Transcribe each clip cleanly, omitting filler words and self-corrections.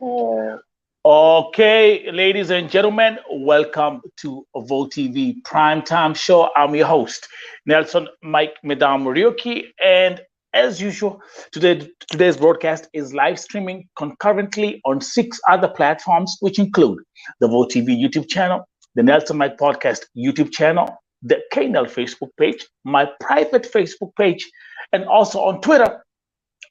Okay, ladies and gentlemen, welcome to Volt TV Primetime Show. I'm your host, Nelson Mike Medam Murioki, and as usual, today's broadcast is live streaming concurrently on 6 other platforms, which include the Volt TV YouTube channel, the Nelson Mike Podcast YouTube channel, the KNEL Facebook page, my private Facebook page, and also on Twitter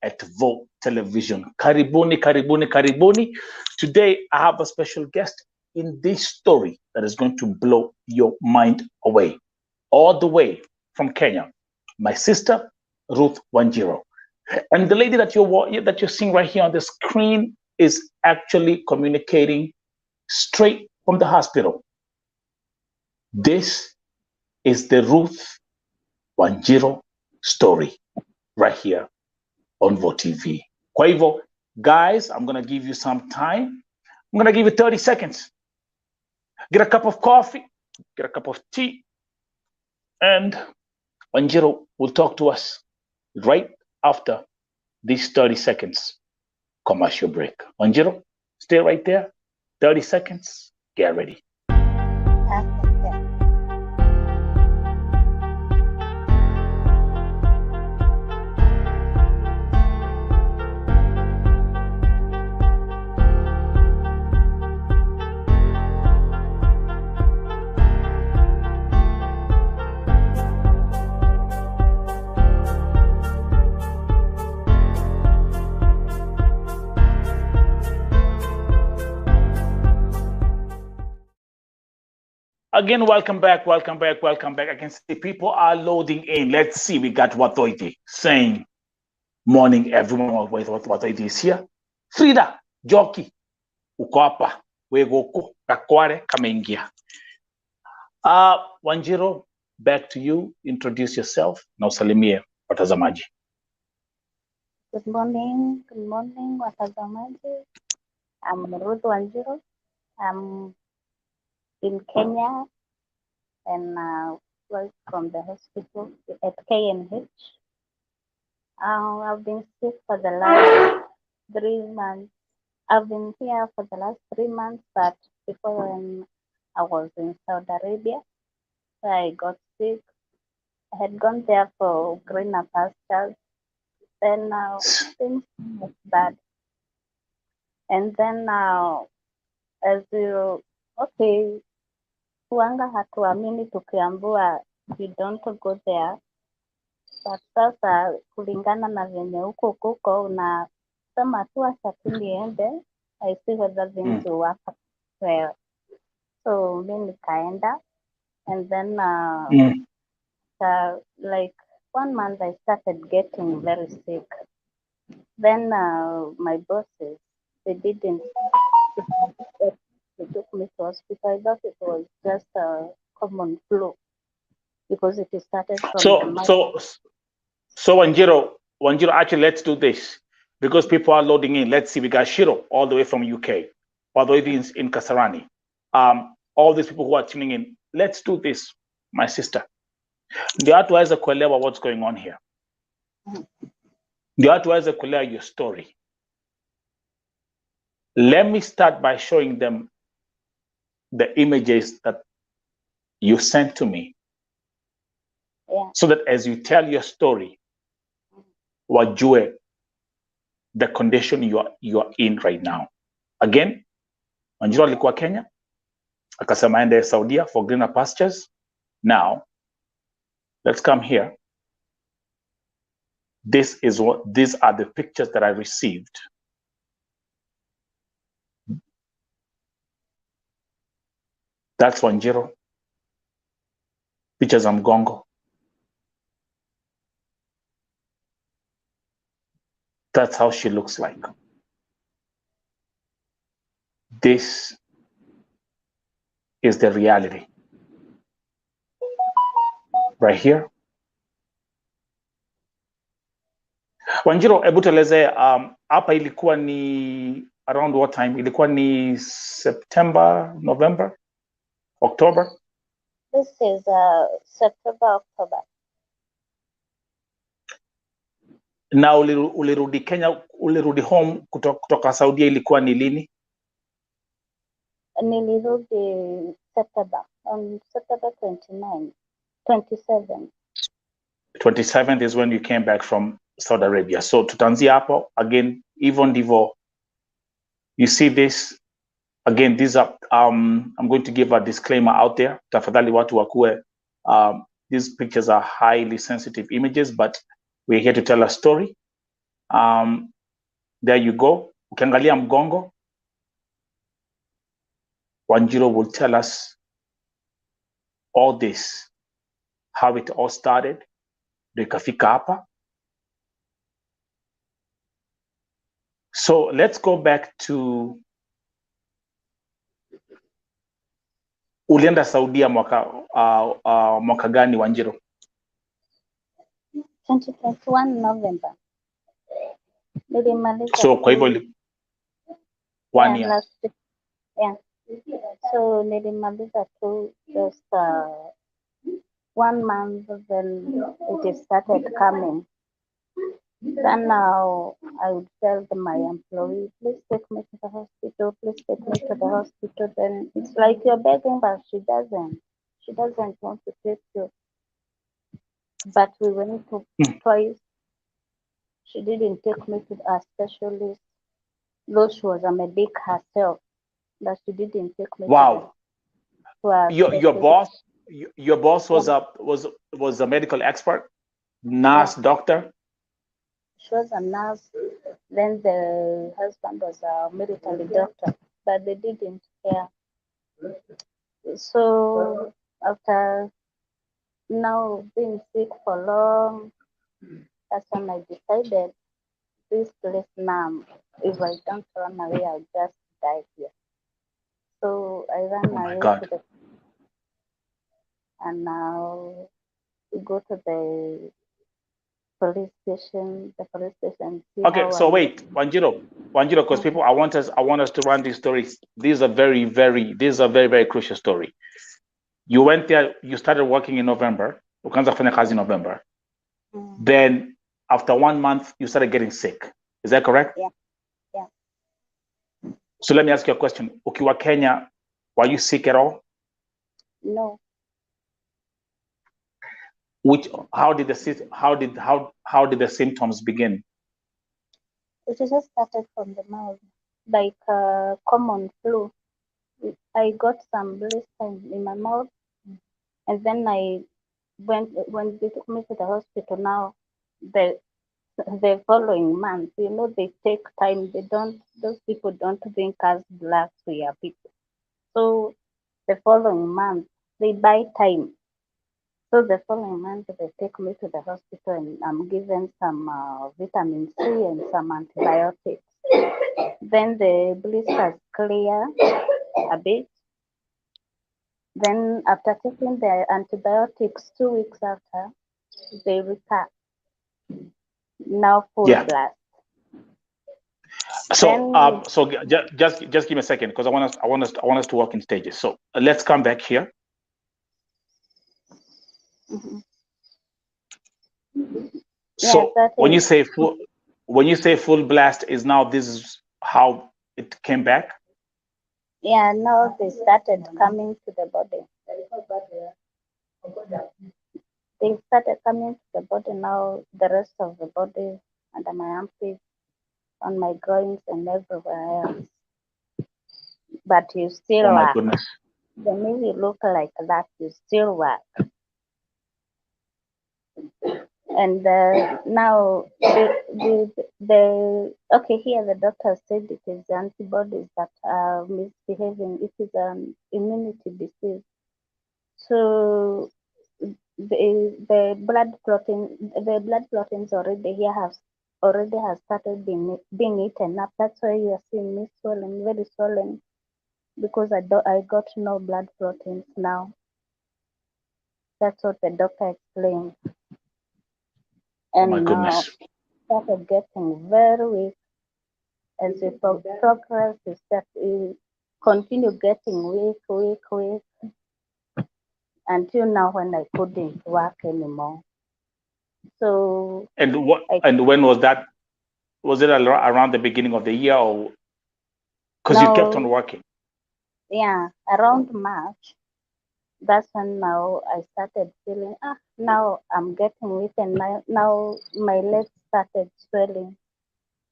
at Volt Television. Karibuni, karibuni, karibuni. Today, I have a special guest in this story that is going to blow your mind away. All the way from Kenya, my sister, Ruth Wanjiru. And the lady that you're seeing right here on the screen is actually communicating straight from the hospital. This is the Ruth Wanjiru story right here on Volt TV. Kwa hivyo, guys, I'm going to give you some time. I'm going to give you 30 seconds. Get a cup of coffee, get a cup of tea, and Wanjiru will talk to us right after these 30 seconds commercial break. Wanjiru, stay right there. 30 seconds. Get ready. Again, welcome back, welcome back, welcome back. I can see people are loading in. Let's see, we got Watoiti saying, morning, everyone. Watoiti is here. Frida, Joki, uko hapa, wegoko, kakware, kameingia. Wanjiru, back to you. Introduce yourself na usalimie watazamaji. Good morning, watazamaji. I'm Ruth Wanjiru. I'm in Kenya and work from the hospital at KNH. I've been sick for the last 3 months. I've been here for the last 3 months, but before when I was in Saudi Arabia, I got sick. I had gone there for greener pastures. Then things were bad. And then as you, okay, Kuanga hatuamini tukiambua you don't go there. But sasa kulingana na venye huko kuko unasema tu acha tu niende, I see whether things will work well. So mimi nikaenda, and then like 1 month I started getting very sick. Then my bosses, they didn't. They took me to hospital. I thought it was just a common flu because it started from So Wanjiru, actually, let's do this because people are loading in. Let's see, we got Shiro all the way from UK, all the way in Kasarani. All these people who are tuning in, let's do this, my sister. Ndio watu waweze kuelewa what's going on here. Ndio watu waweze kuelewa your story. Let me start by showing them the images that you sent to me. Yeah. So that as you tell your story, wajue the condition you are in right now. Again, Wanjiru alikuwa Kenya, akasema aende Saudia for greener pastures. Now, let's come here. These are the pictures that I received. That's Wanjiru. Pictures of Mgongo. That's how she looks like. This is the reality. Right here. Wanjiru, hebu tueleze hapa ilikuwa ni around what time? Ilikuwa ni September, November, October? This is September, October. Na ulirudi Kenya, ulirudi home kutoka Saudia ilikuwa ni lini? Nilirudi September, on September 27. 27th is when you came back from Saudi Arabia. So tutaanzia hapo again, hivyo ndivyo. You see this again, these are I'm going to give a disclaimer out there. Tafadhali watu wakuwe, these pictures are highly sensitive images, but we're here to tell a story. There you go. Ukiangalia mgongo, Wanjiru will tell us all this, how it all started, ndio ikafika hapa. So let's go back to, ulienda Saudia mwaka gani Wanjiru? 2021 November. So kwa hivyo 1 year. Last, yeah. So nilimaliza tu just 1 month, then it started coming. Then now I would tell my employee, please take me to the hospital, please take me to the hospital. Then it's like you're begging, but she doesn't want to take you. But we went to twice. She didn't take me to a specialist, though she was a medic herself, but she didn't take me. Wow. to a your boss was a medical expert, nurse, doctor? She was a nurse. Then the husband was a military doctor, but they didn't care. So after now being sick for long, that's when I decided this place now, if I don't run away, I'll just die here. So I ran away to and now we go to the police station. Okay, so wait, Wanjiru, because people, I want us to run these stories. These are very, very crucial story. You went there, you started working in November, ukaanza kufanya kazi in November. Then after 1 month, you started getting sick. Is that correct? Yeah. So let me ask you a question. Ukiwa Kenya, were you sick at all? No. How did the symptoms begin? It just started from the mouth, like common flu. I got some blisters in my mouth, and then when they took me to the hospital. Now the following month, they take time. Those people don't think as black we are people. So the following month they buy time. So the following month they take me to the hospital and I'm given some vitamin C and some antibiotics. Then the blisters clear a bit. Then after taking the antibiotics 2 weeks after, they recur. Now full blast. So just give me a second, because I want us to work in stages. So let's come back here. So yeah, when you say full blast, is now this is how it came back? Yeah, now they started coming to the body. They started coming to the body. Now the rest of the body, under my armpits, on my groins, and everywhere else. But you still work. My goodness. The minute you look like that, you still work. And now okay, here the doctor said it is the antibodies that are misbehaving. It is an immunity disease. So the blood proteins already here have started being eaten up. That's why you are seeing me swollen, very swollen, because I got no blood proteins now. That's what the doctor explained. And my goodness. Started getting very weak. As we progress, we continue getting weak until now when I couldn't work anymore. So I And when was that? Was it around the beginning of the year, or because you kept on now, working? yeah, around March, that's when now I started feeling, now I'm getting weak, and now my legs started swelling.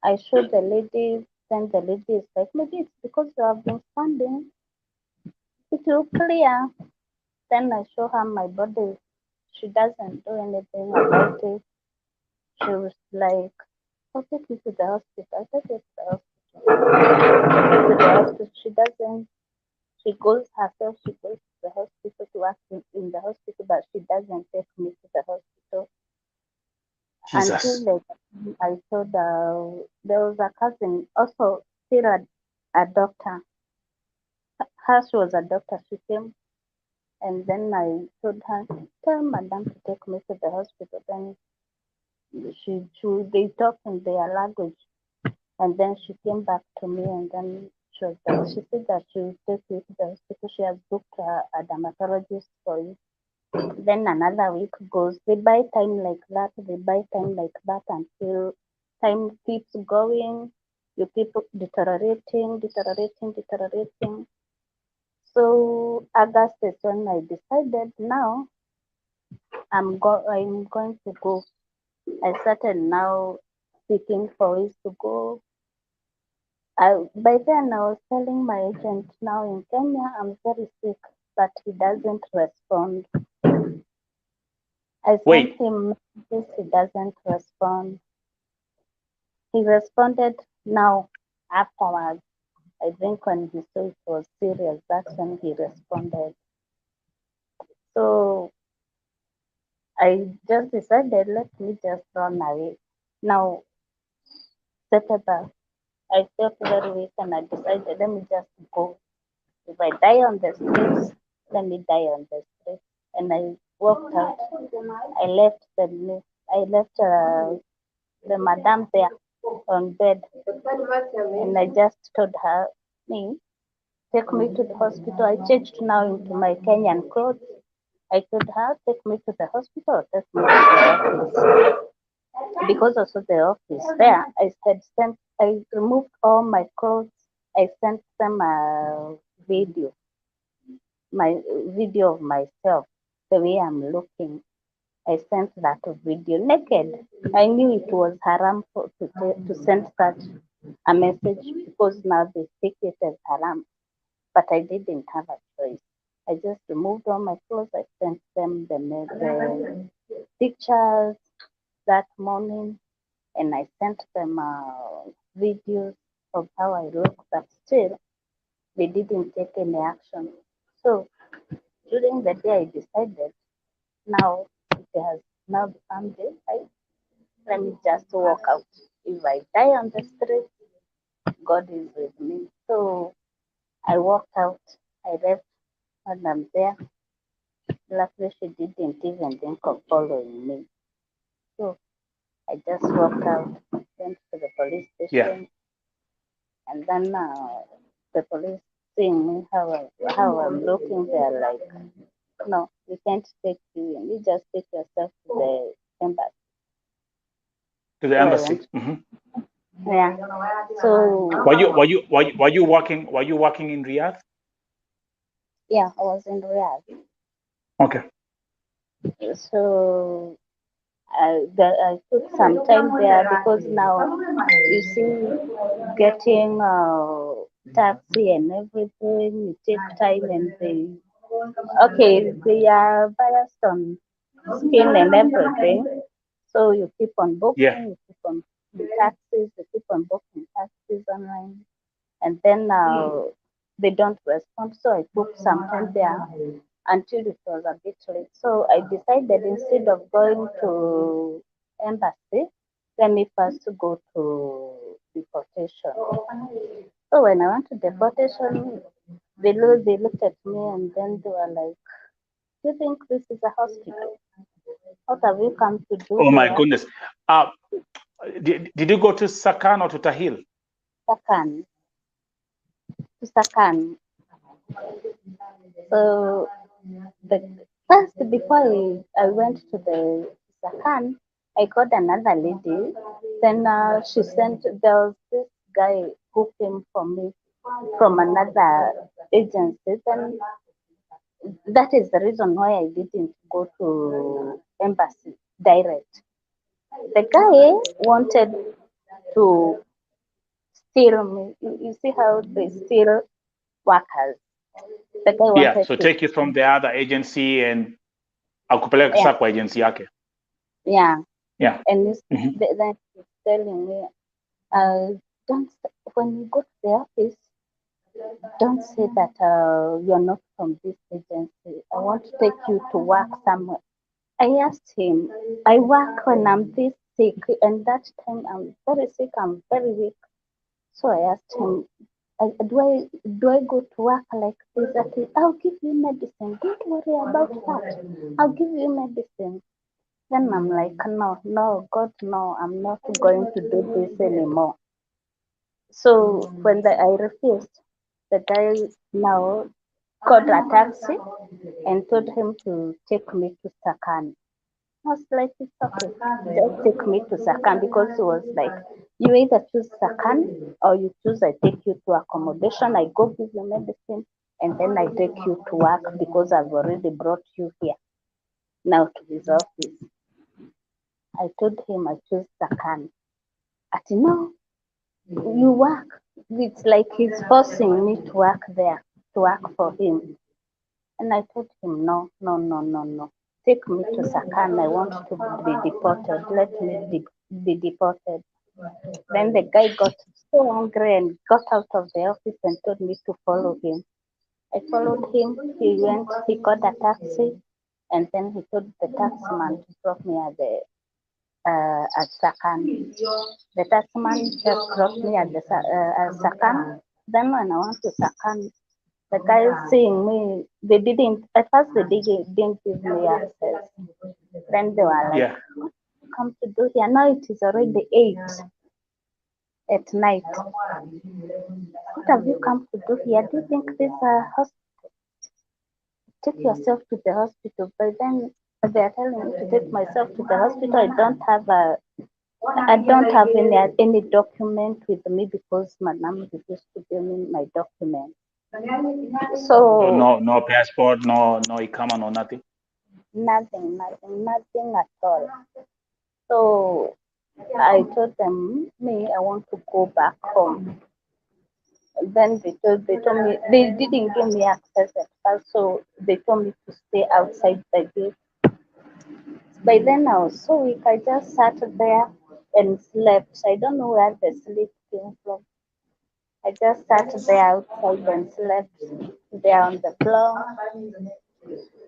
I showed the lady, then the lady is like, maybe it's because you have been standing, it will clear. Then I show her my body. She doesn't do anything about it. She was like, "Oh, take me to the hospital." I said, "Yes, the hospital." Take me to the hospital. She doesn't. She goes herself. She goes to the hospital to ask in the hospital, but she doesn't take me to the hospital until Jesus. like I told there was a cousin also still a doctor. She was a doctor. She came and then I told her, tell madam to take me to the hospital. Then they talked in their language, and then she came back to me, and then she said that she will take you to the hospital. She has booked a dermatologist for you. Then another week goes. They buy time like that. They buy time like that until time keeps going. You keep deteriorating. So August is when I decided now I'm going to go. I started now seeking for ways to go. By then I was telling my agent now in Kenya I'm very sick, but he doesn't respond. I sent Wait, him messages, he doesn't respond. He responded now afterwards. I think when he saw it was serious, that's when he responded. So I just decided let me just run away. Now September I felt very weak and I decided let me just go. If I die on the streets, let me die on the streets. And I walked out. I left the madam there on bed, and I just told her, me, take me to the hospital. I changed now into my Kenyan clothes. I told her, take me to the hospital, take me to the office. Because also the office there, I removed all my clothes. I sent them a video, my video of myself, the way I'm looking. I sent that video naked. I knew it was haram to send such a message because now they take it as haram, but I didn't have a choice. I just removed all my clothes. I sent them the pictures that morning, and I sent them videos of how I look, but still they didn't take any action. So during the day, I decided now it has now become daylight. Let me just walk out. If I die on the street, God is with me. So I walked out. I left when I'm there. Luckily, she didn't even think of following me. So I just walked out, went to the police yeah. station, and then the police seeing me how I'm looking, they're like, no, we can't take you in. You just take yourself to the embassy. To the So I embassy. went. Hmm. Yeah. So Were you working in Riyadh? yeah, I was in Riyadh. Okay. So I took some time there because now you see getting taxi and everything, you take time and they are biased on skin and everything. So you keep on Yeah. booking, you keep on booking taxis, you keep on booking taxis online, and then they don't respond. So I took some time there until it was a bit late. So I decided instead of going to embassy, let me first go to deportation. So when I went to deportation, they looked at me and then they were like, "Do you think this is a hospital? What have you come to do Oh my here?" goodness. Uh, did you go to Sakan or to Tahil? Sakan, to Sakan. So the first before I went to the Sakan, I called another lady. Then she sent, there was this guy who came for me from another agency. Then that is the reason why I didn't go to embassy direct. The guy wanted to steal me. You see how they steal workers. The guy Yeah, wanted so to, take it from the other agency and akupeleka yeah, sasa kwa agency yake. yeah. Yeah. And Hmm. then he's telling me, uh, don't, when you go to the office, don't say that you're not from this agency. I want to take you to work somewhere. I asked him, I work when I'm this sick, and that time I'm very sick, I'm very weak. So I asked him, do I go to work like this? I said, I'll give you medicine. Don't worry about that. I'll give you medicine. Then I'm like, no, no, God, no, I'm not going to do this anymore. So I refused, the guy now called a taxi and told him to take me to Sakan. I was like, it's okay, just take me to Sakan, because he was like, you either choose Sakan or you choose I take you to accommodation, I go give you medicine, and then I take you to work because I've already brought you here now to his office. I told him I choose Sakan. At no, you work. It's like he's forcing me to work there, to work for him. And I told him, no, no, no, no, no. Take me to Sakan. I want to be deported. Let me be deported. Then the guy got so angry and got out of the office and told me to follow him. I followed him. He went, he got a taxi, and then he told the taxman to drop me at Sakan. The taxman just dropped me at Sakan. Then when I went to Sakan, the guys seeing me, they didn't, at first they didn't give me access. Then they were like, Yeah. what have you come to do here? Now it is already 8 at night. What have you come to do here? Do you think this hospital? Take yourself to the hospital. By then they are telling me to take myself to the hospital. I don't have any document with me because Madam refused to give me my document. So So no passport, no ikama, no nothing. nothing at all. So I told them, me, I want to go back home. Then they told me they didn't give me access at first, so they told me to stay outside the gate. By then I was so weak, I just sat there and slept. I don't know where the sleep came from. I just sat there outside and slept there on the floor.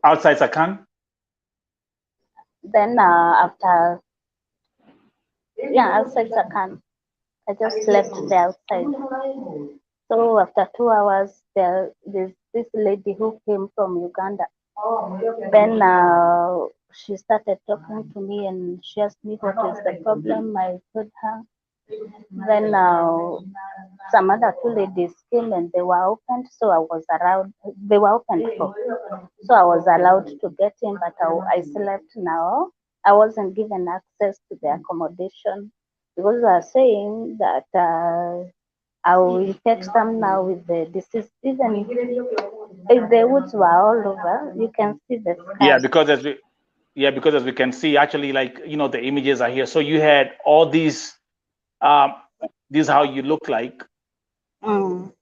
Outside Sakan? Then after, yeah, outside Sakan, I just slept there outside. So after 2 hours, there's this lady who came from Uganda. Then she started talking to me and she asked me what is the problem. I told her. Then some other two ladies came and they were opened, so I was around. They were opened for, so I was allowed to get in, but I slept now. I wasn't given access to the accommodation because they are saying that I will infect some now with the disease. Even if the woods were all over, you can see the Yeah, scars. because as we can see, actually, like the images are here. So you had all these. Um, this is how you look like. Mm.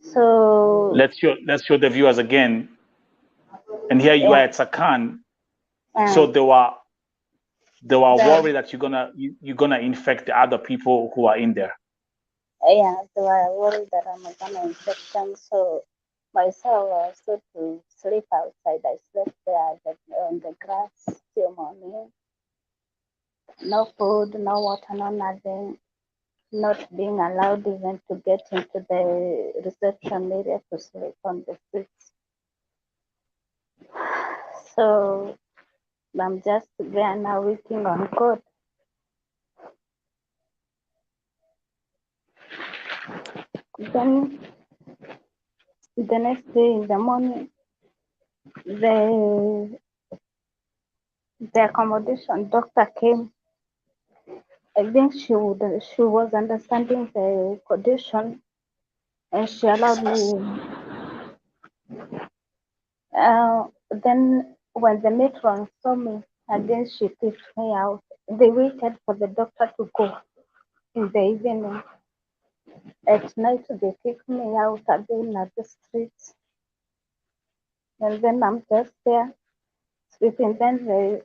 So Let's show the viewers again. And here you are yeah, at Sakan. So uh, they were the, worried that you're gonna infect the other people who are in there. yeah, they were worried that I'm gonna infect them. So myself, I stood to sleep outside. I slept there on the grass till morning. No food, no water, no nothing. Not being allowed even to get into the reception area to sleep on the streets. So I'm just there now waiting on God. Then the next day in the morning, the The accommodation doctor came. I think she was understanding the condition, and she allowed Jesus. me. Then when the matron saw me, again she kicked me out. They waited for the doctor to go in the evening. At night they kicked me out again at the streets, and then I'm just there sleeping. Then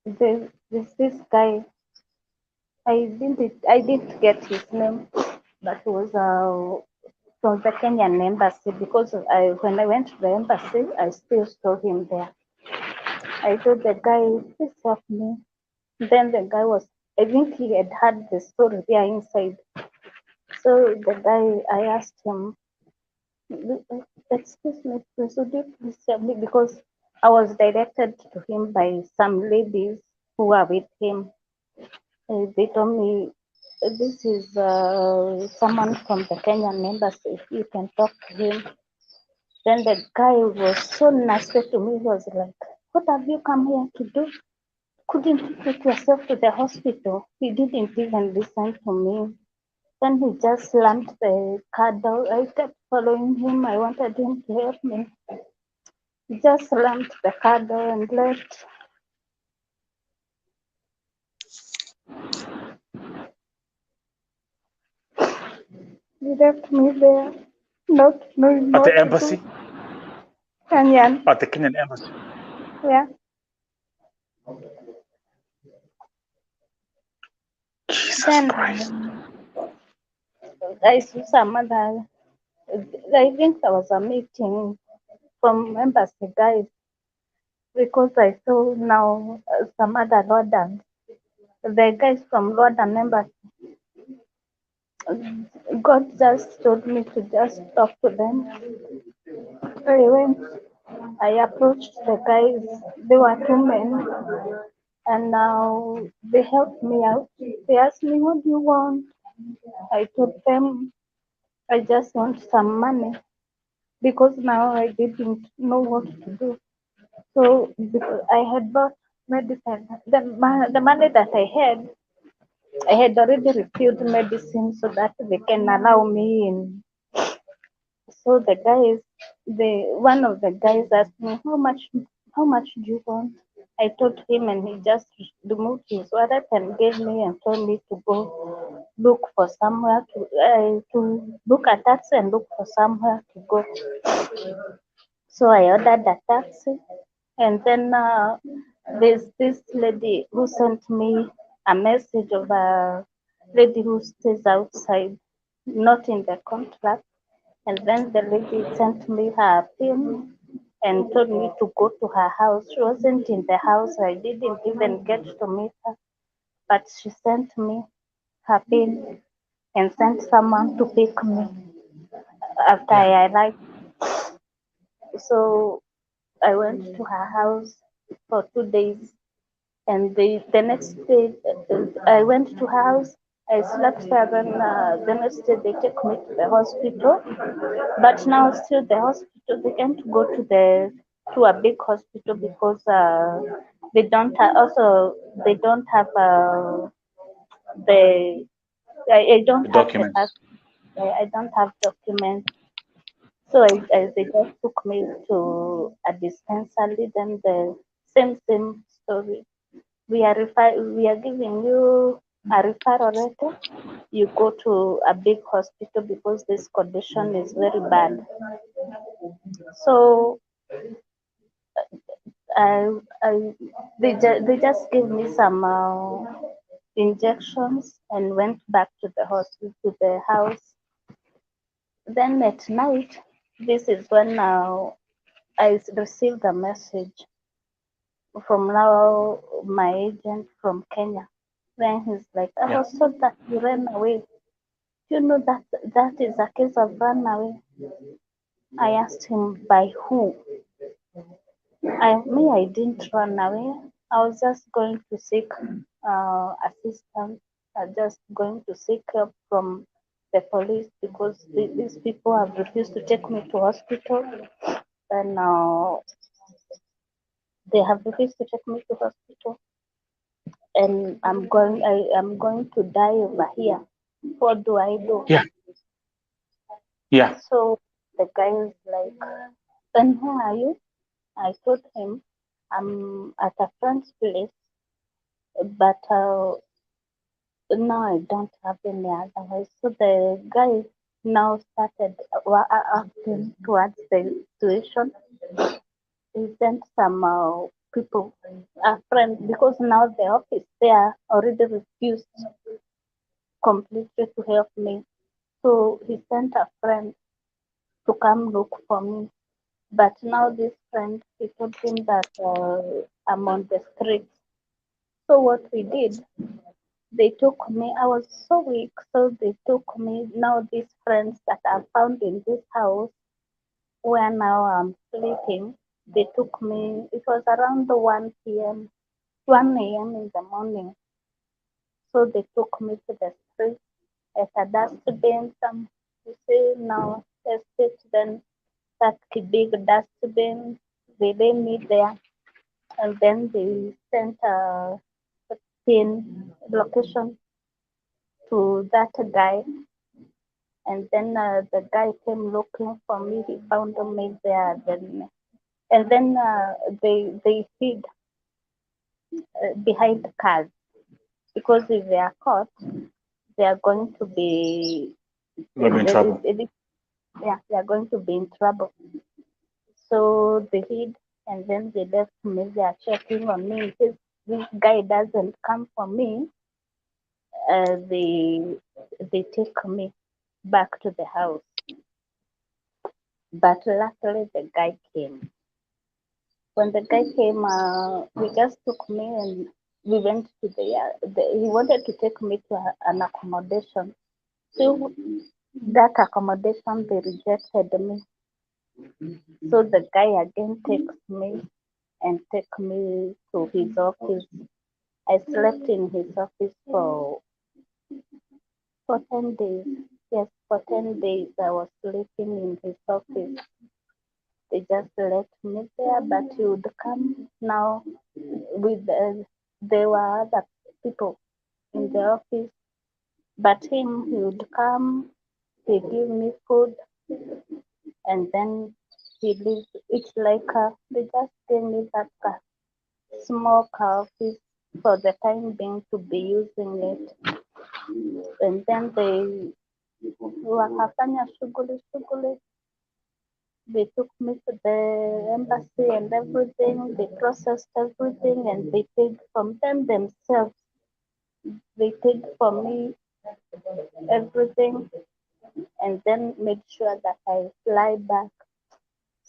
there's this guy. I didn't get his name, but he was from the Kenyan embassy because when I went to the embassy, I still saw him there. I told the guy, please help me. Then the guy was, I think he had heard the story there inside. So the guy, I asked him, excuse me, please, would you please help me? Because I was directed to him by some ladies who were with him. They told me, this is someone from the Kenyan embassy. You can talk to him. Then the guy was so nasty to me. He was like, what have you come here to do? Couldn't you take yourself to the hospital? He didn't even listen to me. Then he just slammed the car door. I kept following him. I wanted him to help me. He just slammed the car door and left. He left me there, not knowing At the what to do. embassy? Kenyan, At the Kenyan embassy. yeah. Jesus Then Christ. I saw some other. I think there was a meeting from embassy guys because I saw now some other Lordans. The guys from Lordan embassy. God just told me to just talk to them. I went, I approached the guys. They were two men, and now they helped me out. They asked me, what do you want? I told them, I just want some money because now I didn't know what to do. So because I had bought medicine, the money that I had already refilled medicine so that they can allow me in. So the guys, the one of the guys asked me, how much do you want? I told him, and he just removed his wallet and gave me and told me to go look for somewhere to book a taxi and look for somewhere to go. So I ordered a taxi, and then there's this lady who sent me a message of a lady who stays outside, not in the contract. And then the lady sent me her PIN and told me to go to her house. She wasn't in the house. I didn't even get to meet her, but she sent me her PIN and sent someone to pick me after Yeah. I arrived. So I went to her house for 2 days, and the next day I went to her house. I slept there. Then the next day they took me to the hospital. But now still the hospital, they can't go to a big hospital because they don't have, also they don't have the I don't The have the documents. I don't have documents. So they just took me to a dispensary. Then the same story. We are giving you a referral letter. You go to a big hospital because this condition is very bad. So I, I, they just gave me some injections and went back to the hospital, to the house. Then at night, this is when received a message from now my agent from Kenya. Then he's like, I Yeah. was told that you ran away. You know that that is a case of run away. I asked him by who. I didn't run away. I was just going to seek assistance. Just going to seek help from the police because these people have refused to take me to hospital. And They have refused to take me to hospital, and I am going to die over here. What do I do? Yeah. Yeah. So the guy is like, then who are you? I told him I'm at a friend's place, but now I don't have any other way. So the guy now started acting towards the situation. He sent some people, a friend, because now the office there already refused completely to help me. So he sent a friend to come look for me. But now this friend, he told him that I'm on the streets. So what we did, they took me. I was so weak, so they took me. Now these friends that I found in this house, where now I'm sleeping, they took me. It was around the 1 p.m., 1 a.m. in the morning. So they took me to the street at a dustbin. Some you see now estate, then that big dustbin. They lay me there, and then they sent a pin location to that guy. And then the guy came looking for me. He found me there. Then and then they hid behind the cars, because if they are caught, they are going to be You're in trouble. yeah, they are going to be in trouble. So they hid, and then they left me. They are checking on me. In case this guy doesn't come for me, they take me back to the house. But luckily, the guy came. When the guy came, he just took me and we went to he wanted to take me to an accommodation. So that accommodation, they rejected me. So the guy again takes me and take me to his office. I slept in his office for 10 days. Yes, for 10 days I was sleeping in his office. They just left me there, but he would come now with there were other people in the office, but him, he would come, he give me food, and then he leaves. It's like they just gave me that small car office for the time being to be using it, and then they wakafanya shughuli. They took me to the embassy and everything. They processed everything and they paid from them themselves. They paid for me everything and then made sure that I fly back.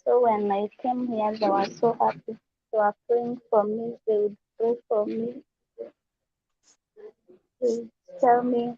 So when I came here, they were so happy. They were praying for me. They would pray for me. They would tell me,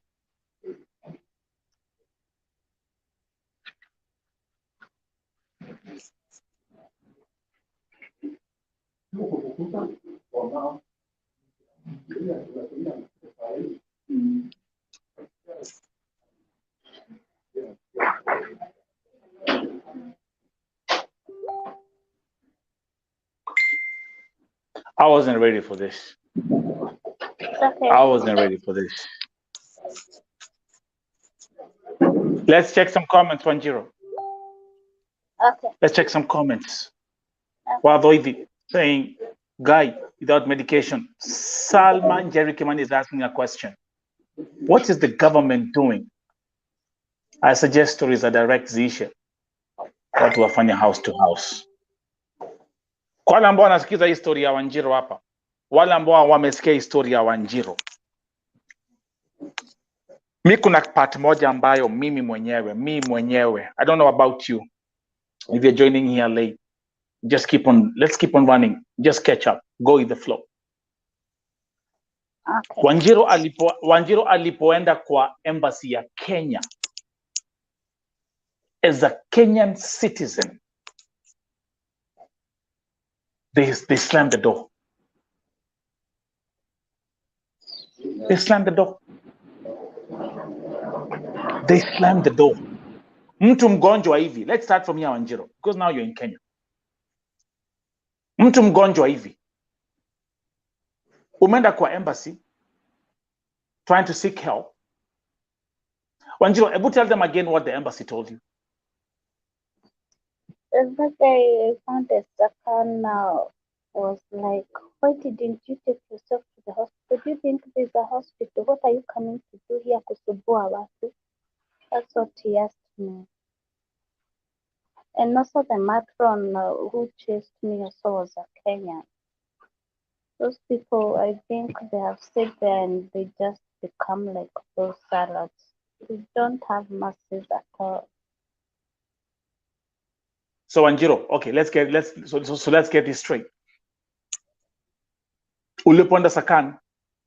I wasn't ready for this. okay. I wasn't ready for this. Let's check some comments, Wanjiru. Okay. Let's check some comments. Wadoivi saying, Guy, without medication. Salman Jerry Kimani is asking a question. What is the government doing? I suggest stories are direct zishe. Watu wafanya house to house. Kwa wale ambao wanasikiza hii story ya Wanjiru hapa, wale ambao wamesikia hii story ya Wanjiru, mi kuna part moja ambayo mimi mwenyewe, I don't know about you, if you're joining here late, let's keep on running, just catch up, go with the flow. Okay. Wanjiru alipoenda kwa embassy ya Kenya as a Kenyan citizen, they slammed the door. They slammed the door. They slammed the door. Mtu mgonjwa hivi. Let's start from here, Wanjiru, because now you're in Kenya. Mtu mgonjwa hivi. Umeenda kwa embassy trying to seek help. Wanjiru, hebu tell them again what the embassy told you. That day I found a second was like, why didn't you take yourself to the hospital? Do you think there's a hospital? What are you coming to do here? Kusubua watu? That's what he asked me. And also the matron who chased me also was a Kenyan. Those people, I think they have stayed there and they just become like those salads. They don't have masses at all. So Wanjiru, okay, let's get this straight. Ulipoenda Sakan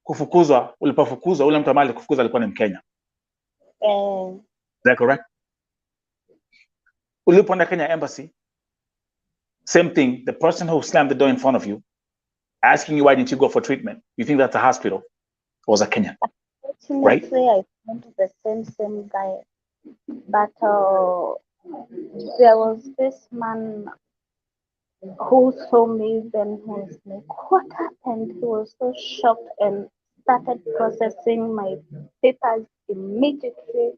kufukuzwa, ulipofukuzwa ule mtu ambaye alikufukuza alikuwa ni Mkenya. Is that correct? Ulipoenda Kenya embassy, same thing, the person who slammed the door in front of you, asking you why didn't you go for treatment, you think that's a hospital, was a Kenyan, right? I found the same guy, but there was this man who saw me, then he was like, what happened? He was so shocked and started processing my papers immediately.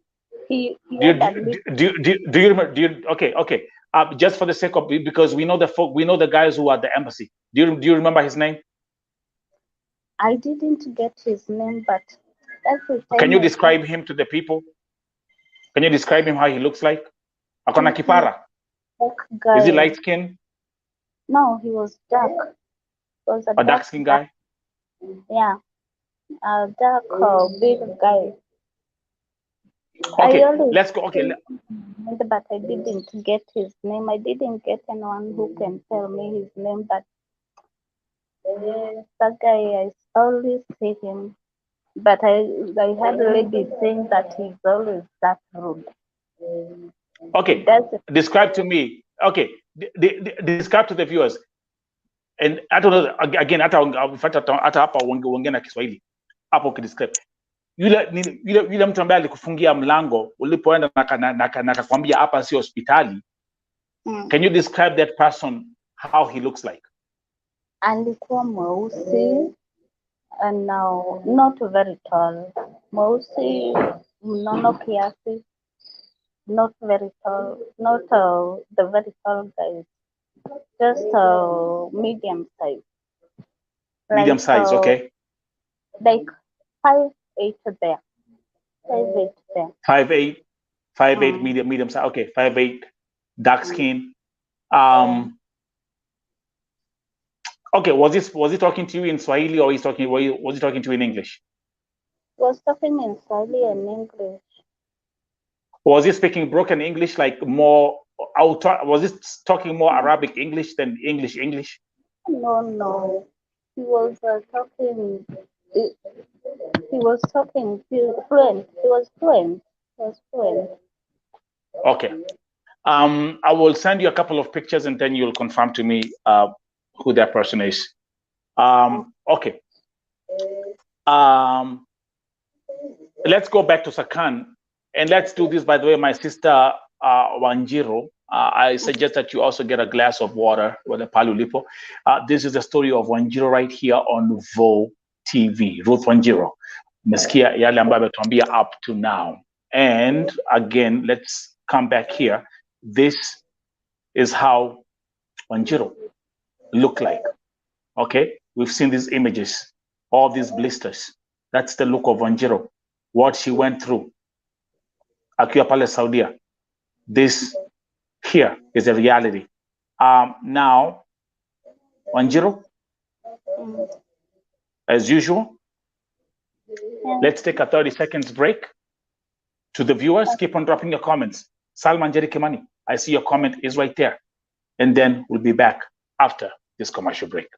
Do you remember? Okay. Just for the sake of, because we know the guys who are at the embassy. Do you remember his name? I didn't get his name, but every time. Can you describe him to the people? Can you describe him how he looks like? Akona kipara. Is he light skin? No, he was dark. He was a dark skin guy. Yeah, a dark, big guy. Okay, let's go. Okay, but I didn't get his name. I didn't get anyone who can tell me his name. But that guy, I always see him. But I heard a lady saying that he's always that rude. Okay, describe to me. Okay, describe to the viewers. And I don't know, again, hata hapa uongea na Kiswahili. Hapo ukidescribe. Yule mtu ambaye alikufungia mlango ulipoenda na akakwambia hapa si hospitali. Can you describe that person, how he looks like? Alikuwa mweusi and now not very tall. Mweusi mnono kiasi. Not very tall, not the very tall guys, just medium size. Medium size, okay. Like 5'8" there. 5'8" there. 5'8", medium size. Okay, 5'8", dark skin. Okay, was he talking to you in Swahili or was he talking to you in English? He was talking in Swahili and English. Was he speaking broken English, like more? Was he talking more Arabic English than English? No. He was talking. He was talking fluent. He was fluent. Okay. I will send you a couple of pictures and then you'll confirm to me who that person is. Okay. Let's go back to Sakan. And let's do this, by the way, my sister Wanjiru. I suggest that you also get a glass of water with a palulipo. This is the story of Wanjiru right here on Vo TV. Ruth Wanjiru. Meskia yale ambayo ametuambia up to now. And again, let's come back here. This is how Wanjiru looked like. Okay, we've seen these images, all these blisters. That's the look of Wanjiru, what she went through. Akiwa pale Saudia. This here is a reality. Now, Wanjiru, as usual, let's take a 30 seconds break. To the viewers, keep on dropping your comments. Salman Jerry Kimani, I see your comment is right there. And then we'll be back after this commercial break.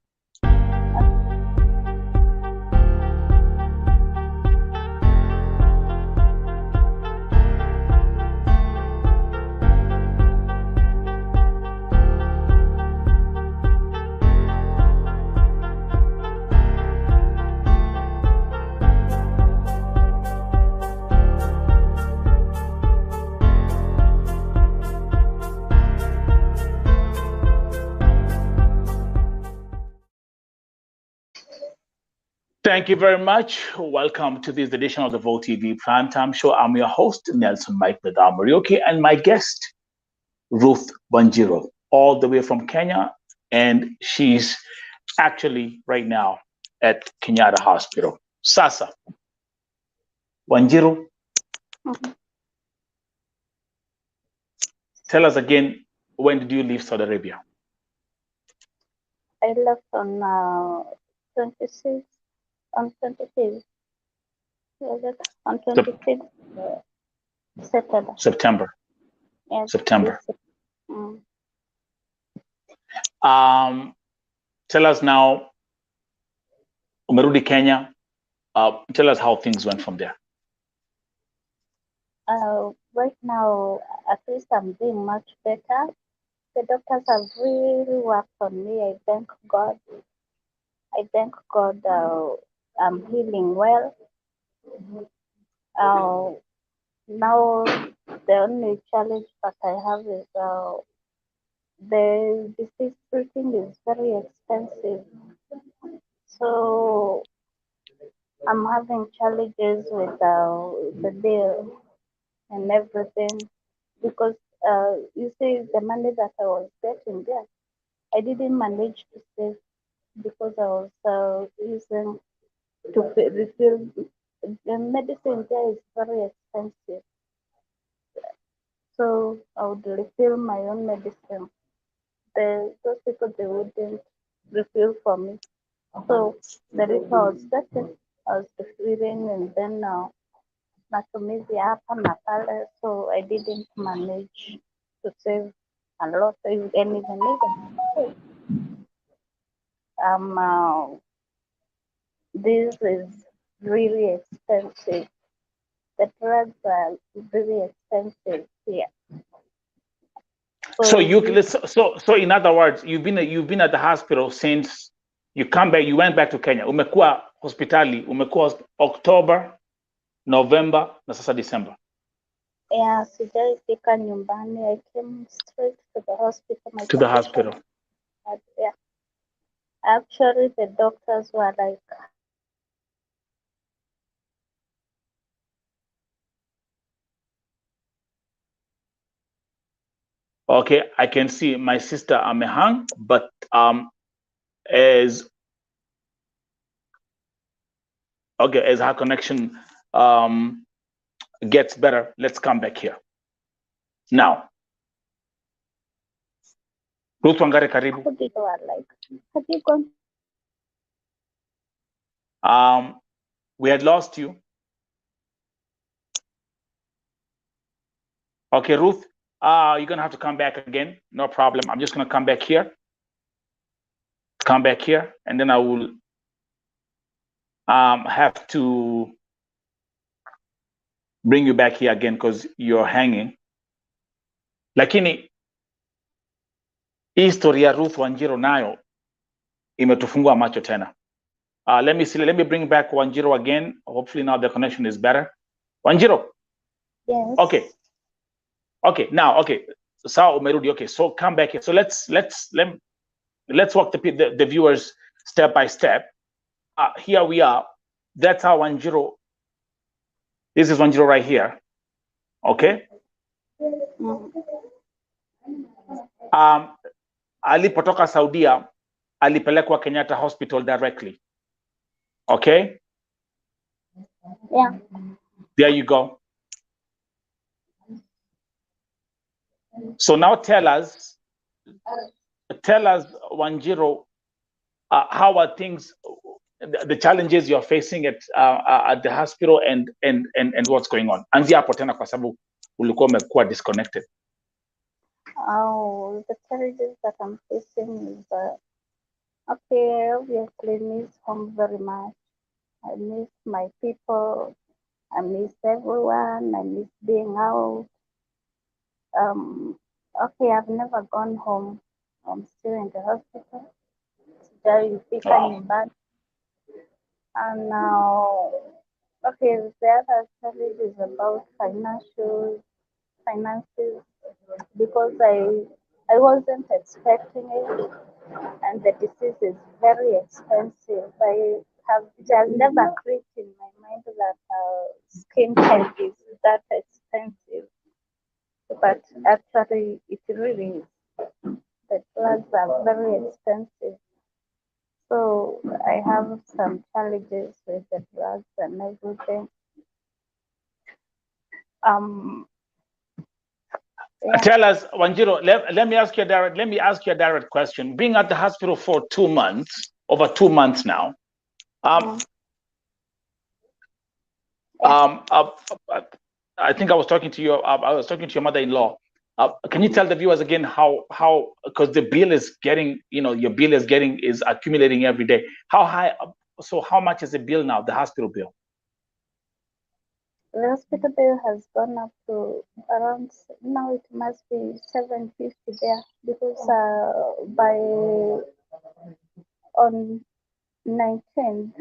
Thank you very much. Welcome to this edition of the Volt TV Primetime Show. I'm your host, Nelson Mike Medamorioki, and my guest, Ruth Wanjiru, all the way from Kenya. And she's actually right now at Kenyatta Hospital. Sasa, Wanjiru, Mhm. tell us again, when did you leave Saudi Arabia? I left on 26, on 25th, was it? On Sep- 25th September. September. Yes, September. this. Mm. Um, Tell us now, umerudi Kenya. Tell us how things went from there. Right now, at least I'm doing much better. The doctors have really worked on me. I thank God. I thank God. I'm healing well. Uh, Now the only challenge that I have is the disease treating is very expensive. So I'm having challenges with the bill and everything because you see the money that I was getting there, I didn't manage to save because I was using to refill. The medicine there is very expensive, so I would refill my own medicine. Those people they wouldn't refill for me. So the reason I was getting, I was refilling and then matumizi hapa na pale, so I didn't manage to save a lot, and even this is really expensive. The drugs are really expensive here. So So you so in other words, you've been at the hospital since you come back. You went back to Kenya. Umekuwa hospitali. Umekuwa October, November na sasa December. yeah, sijaifika nyumbani. I came straight to the hospital. My To the condition hospital. had, yeah. Actually, the doctors were like, Okay, I can see my sister Amehang, but as okay as her connection gets better, let's come back here now. Ruth Wangari Karibu. how did you are like, have you gone? We had lost you. Okay, Ruth, you're gonna have to come back again. No problem. I'm just gonna come back here, and then I will have to bring you back here again because you're hanging. Lakini hii story ya Ruth Wanjiru nayo imetufungua macho tena. Let me see. Let me bring back Wanjiru again. Hopefully now the connection is better. Wanjiru. Yes. Okay. Now, okay. Sawa umerudi. Okay. So come back here. So let's walk the viewers step by step. Here we are. That's how Wanjiru. This is Wanjiru right here. Okay. Alipotoka Saudia, alipelekwa Kenyatta Hospital directly. Okay. Yeah. There you go. So now tell us, Wanjiru, how are things, the challenges you're facing at the hospital and what's going on? Anzia hapo tena kwa sababu ulikuwa umekuwa disconnected. Oh, the challenges that I'm facing is okay, obviously miss home very much. I miss my people. I miss everyone. I miss being out. Okay, I've never gone home. I'm still in the hospital. Sijaifika Wow. nyumbani. And now, okay, the other challenge is about finances, because I wasn't expecting it, and the disease is very expensive. I it has never clicked in my mind that skin tint is that expensive. But actually, it really is. The drugs are very expensive. So I have some challenges with the drugs and everything. Yeah. Tell us, Wanjiru, let me ask you a direct question. Being at the hospital for 2 months, over 2 months now, I think I was talking to your mother-in-law. Can you tell the viewers again how because the bill is getting, your bill is accumulating every day. How high? So how much is the bill now? The hospital bill? The hospital bill has gone up to around, now it must be 750 there, because by on 19th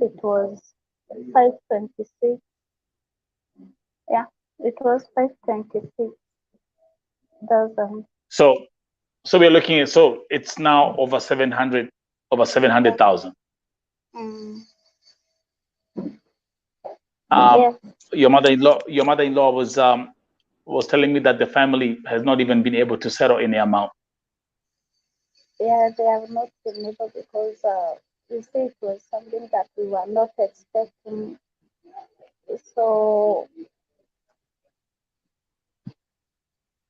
it was 526. Yeah, it was 526,000. So we're looking at, so it's now over 700,000. Yes. Your mother-in-law was telling me that the family has not even been able to settle any amount. Yeah, they have not been able, because you see, it was something that we were not expecting. So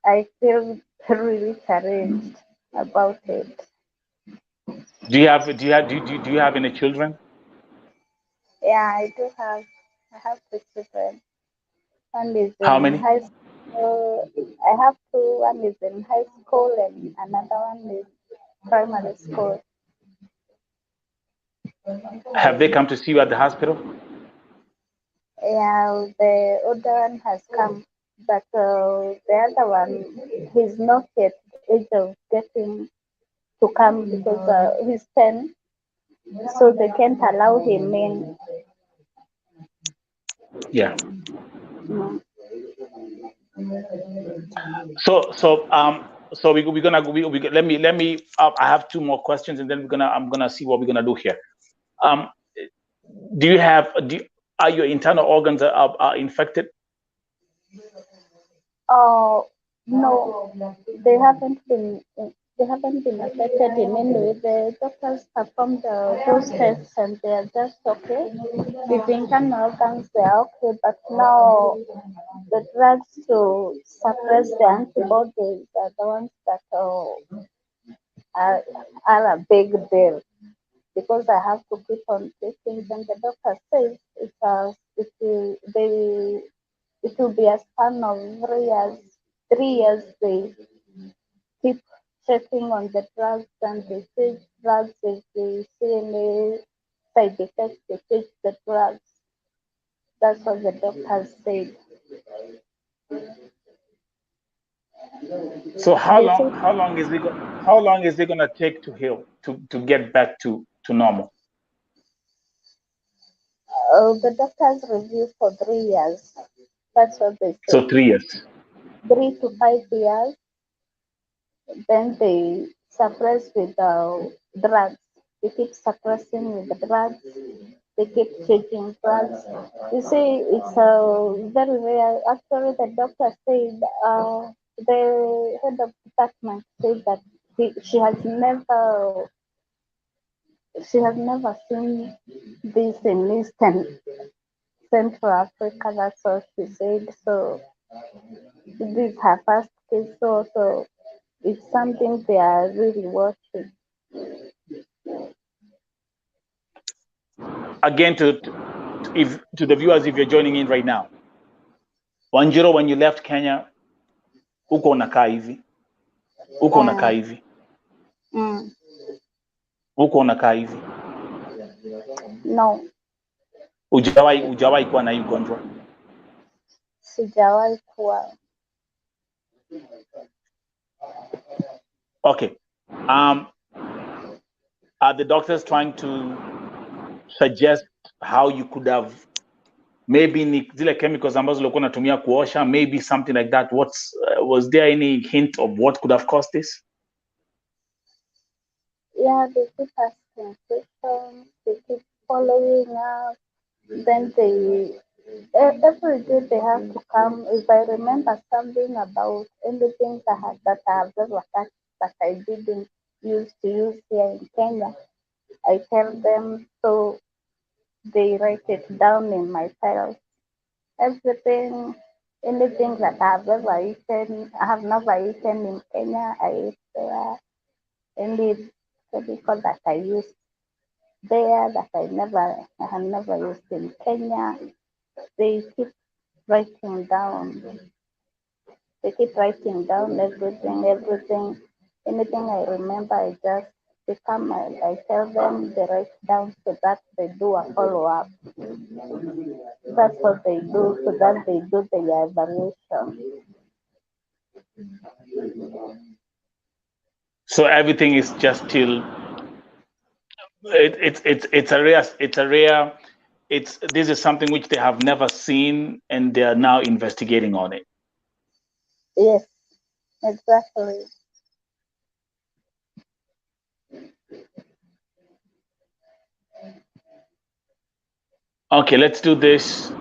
I feel really challenged about it. Do you have any children? Yeah, I do have. I have 2 children. One is How in many? high school. I have 2. One is in high school and another one is primary school. Have they come to see you at the hospital? Yeah, the older one has come, but the other one, he's not yet the age of getting to come, because he's 10, so they can't allow him in. Yeah. Mm. So we're gonna let me I have 2 more questions, and then I'm gonna see what we're gonna do here. Do you have are your internal organs are infected? Oh no, they haven't been. They haven't been affected in any way. The doctors performed those tests and they are just okay. With internal organs, they are okay. But now the drugs to suppress the antibodies are the ones that are a big deal, because I have to keep on taking them. The doctor says it will be a span of 3 years. 3 years they keep checking on the drugs, and they change drugs if they see any side effects. They change the drugs. That's what the doctor said. So They said how long is it gonna take to heal, to get back to normal? the doctors review for 3 years. That's what they said. So 3 years. 3 to 5 years. Then they suppress with drugs. They keep suppressing with the drugs. They keep changing drugs. You see, it's very rare. Actually, the doctor said, the head of department said that she has never seen this in Eastern Central Africa. That's what she said. So this is her first case. So it's something they are really watching. Again, to the viewers, if you're joining in right now, Wanjiru, when you left Kenya, uko unakaa hivi, uko unakaa hivi, uko unakaa hivi. No, Hujawahi kuwa na hii ugonjwa? sijawahi kuwa. Okay. Are the doctors trying to suggest how you could have, maybe ni zile chemicals ambazo ulikuwa unatumia kuosha, maybe something like that? Was there any hint of what could have caused this? Yeah, they keep asking questions, they keep following up. Then every day they have to come. If I remember something about anything that I have ever touched that I didn't used to use here in Kenya, I tell them, so they write it down in my files. Everything, anything that I have never eaten in Kenya, I eat there. Any chemical that I use there that I have never used in Kenya, they keep writing down. They keep writing down everything, anything I remember. They come and I tell them, they write down so that they do a follow up. That's what they do, so that they do the evaluation. So everything is just still. It's a rare. This is something which they have never seen, and they are now investigating on it. Yes, exactly. Okay, let's do this.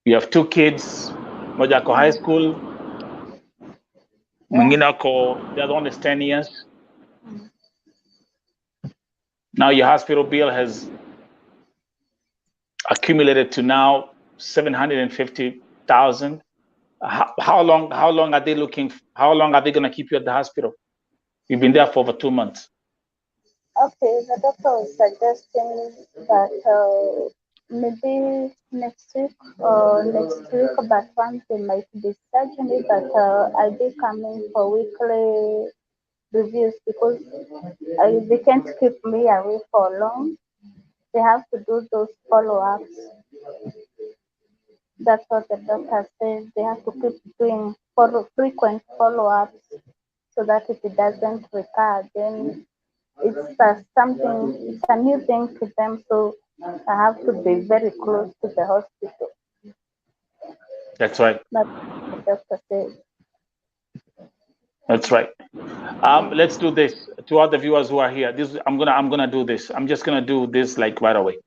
You have two kids, moja ako high school, mwingine ako, the other one is 10 years. Now your hospital bill has accumulated to now 750,000. How long are they looking? How long are they going to keep you at the hospital? You've been there for over 2 months. Okay, the doctor was suggesting that maybe next week, but once they might discharge me, but I'll be coming for weekly reviews because they can't keep me away for long. They have to do those follow-ups. That's what the doctor says. They have to keep doing frequent follow-ups so that if it doesn't recur, then it's a new thing to them. So I have to be very close to the hospital. That's right. That's what the doctor says. That's right. Let's do this to all the viewers who are here. I'm gonna do this. I'm just gonna do this like right away.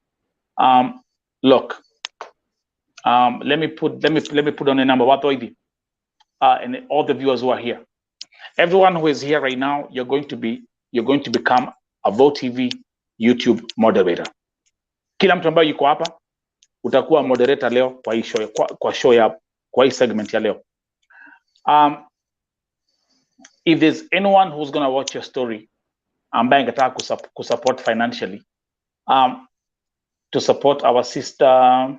Look. Let me put on a number. What and all the viewers who are here. Everyone who is here right now, you're going to become a VoTV YouTube moderator. Kila mtu ambaye yuko hapa utakuwa moderator leo kwa hii show, kwa hii segment ya leo. If there's anyone who's going to watch your story ambaye angetaka kusupport financially to support our sister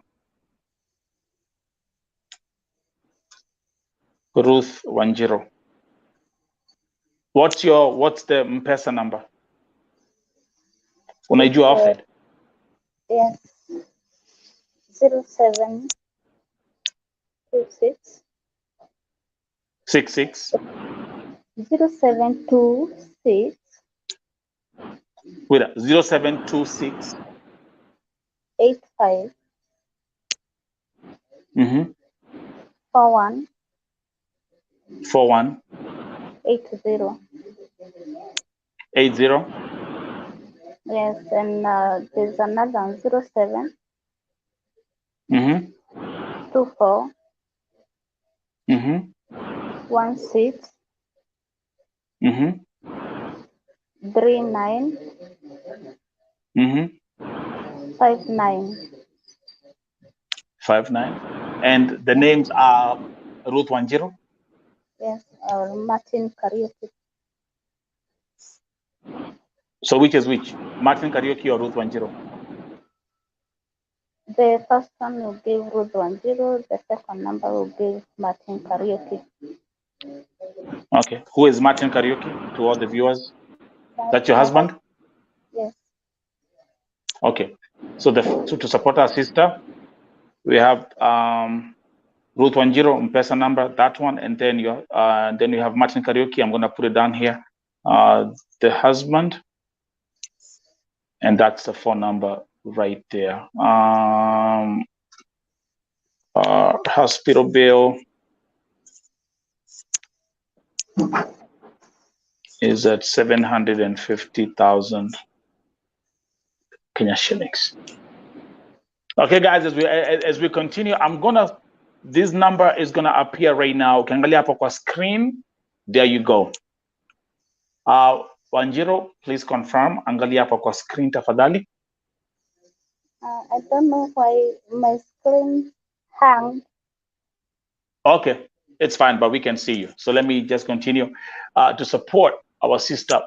Ruth Wanjiru, what's the M-Pesa number? Unaijua Alfred? Yes. 0726 66 0726 wait, 0726 85 41 41 80. 80. Yes, and there's another 07 24 16 39 59. And the names are Ruth Wanjiru? Yes, Martin Karaoke. So which is which? Martin Karaoke or Ruth Wanjiru? The first one will give Ruth Wanjiru, the second number will give Martin Karaoke. Okay. Who is Martin Karaoke to all the viewers? That's your husband? Yes. Okay. So to support our sister, we have Ruth Wanjiru M-Pesa number, that one, and then you have Martin Karaoke. I'm gonna put it down here. The husband, and that's the phone number right there. Hospital bill is at 750,000 Kenya shillings. Okay, guys, as we continue, this number is gonna appear right now. Ukiangalia hapo kwa screen, there you go. Wanjiru, please confirm. Angalia hapo kwa screen tafadhali. I don't know why my screen hung. Okay, it's fine, but we can see you. So let me just continue to support our sister.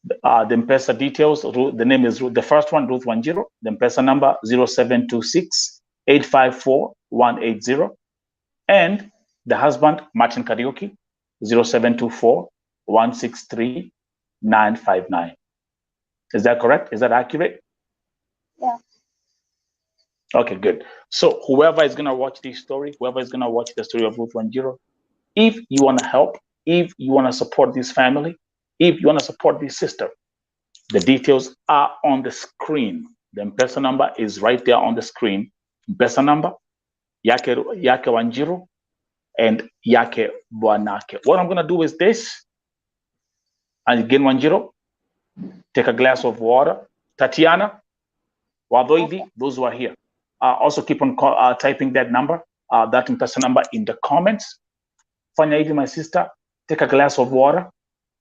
The M-Pesa details, the name is Ruth, the first one, Ruth Wanjiru. The M-Pesa number 0726-854-180. And the husband, Martin Kariuki, 0724-163-959. Is that correct? Is that accurate? Yeah. Okay, good. So whoever is going to watch this story, whoever is going to watch the story of Ruth Wanjiru, if you want to help, if you want to support this family, if you want to support this sister, the details are on the screen. The M-Pesa number is right there on the screen. M-Pesa number, yake Wanjiru, and yake Bwanake. What I'm going to do is this. And again, Wanjiru, take a glass of water. Tatiana, Wadoivi, those who are here, also keep on typing that number, that M-Pesa number in the comments. Fanya hivi, my sister, take a glass of water,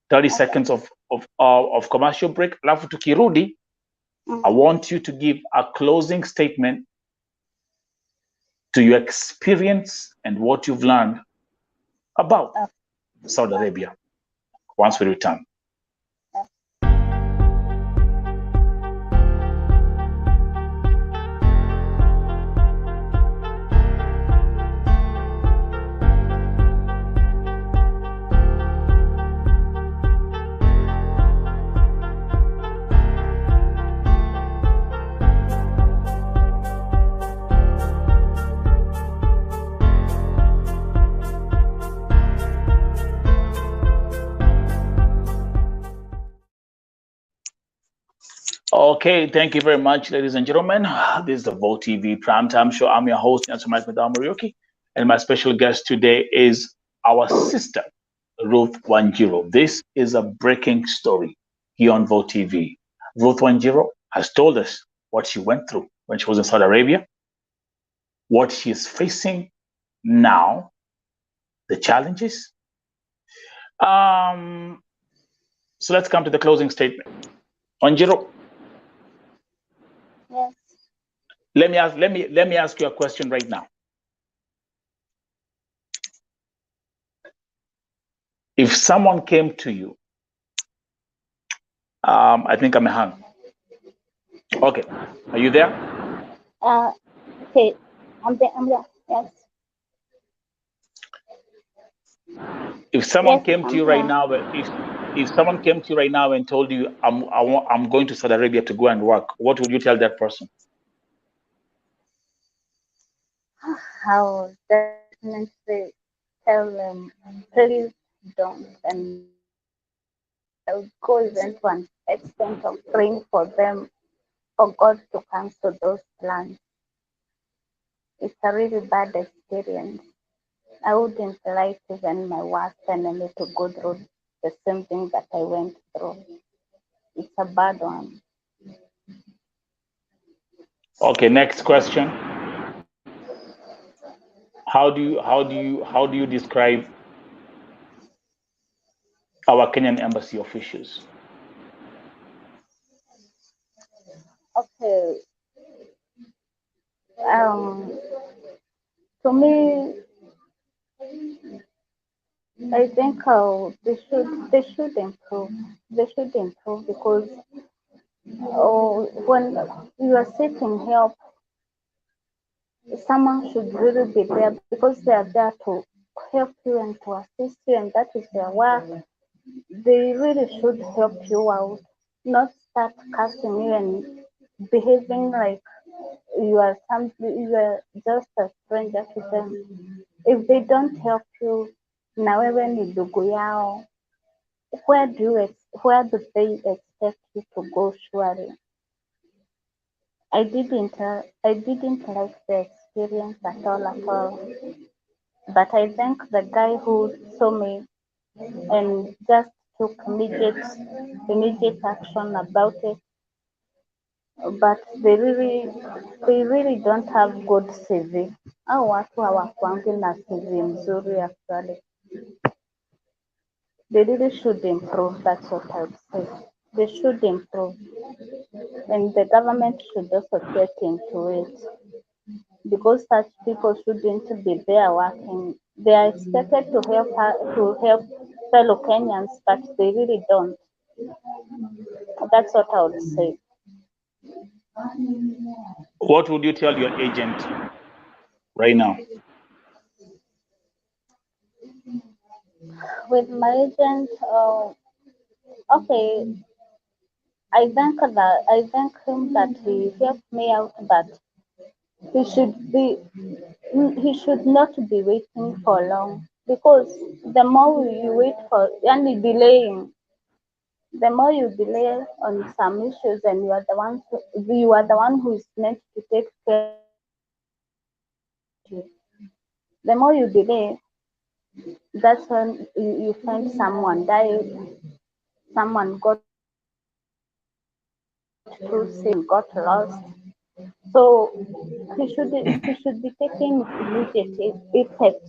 30 seconds of commercial break. Alafu tukirudi, I want you to give a closing statement to your experience and what you've learned about Saudi Arabia once we return. Okay, thank you very much, ladies and gentlemen. This is the Volt TV Primetime Show. I'm your host, Mike Marioki, and my special guest today is our sister, Ruth Wanjiru. This is a breaking story here on Volt TV. Ruth Wanjiru has told us what she went through when she was in Saudi Arabia, what she is facing now, the challenges. So let's come to the closing statement. Wanjiru. Yes. Let me ask you a question right now. If someone came to you, I think I'm hung. Okay, are you there? Okay, I'm there. Yes. If someone came to you right now, if someone came to you right now and told you, I'm going to Saudi Arabia to go and work, what would you tell that person? I would definitely tell them, please don't. And I would go even to an extent of praying for them, for God to cancel those plans. It's a really bad experience. I wouldn't like even my worst enemy to go through the same thing that I went through. It's a bad one. Okay, next question. How do you describe our Kenyan embassy officials? Okay. To me, I think they should improve. They should improve because when you are seeking help, someone should really be there because they are there to help you and to assist you, and that is their work. They really should help you out, not start cursing you and behaving like you are just a stranger to them. If they don't help you, na wewe ni ndugu yao, where do they expect you to go? Surely, I didn't like the experience at all. But I thank the guy who saw me and just took immediate action about it. But they really don't have good CV. Hao watu hawakuangi na CV mzuri actually. They really should improve, that's what I would say. They should improve, and the government should also get into it, because such people shouldn't be there working. They are expected to help fellow Kenyans, but they really don't. That's what I would say. What would you tell your agent right now? With my agent, okay, I thank him that he helped me out, but he should be he should not be waiting for long, because the more you wait for and delaying, the more you delay on some issues, and you are the one who is meant to take care of you. The more you delay, that's when you find someone died, someone got too sick, got lost. So he should be taking immediate effect,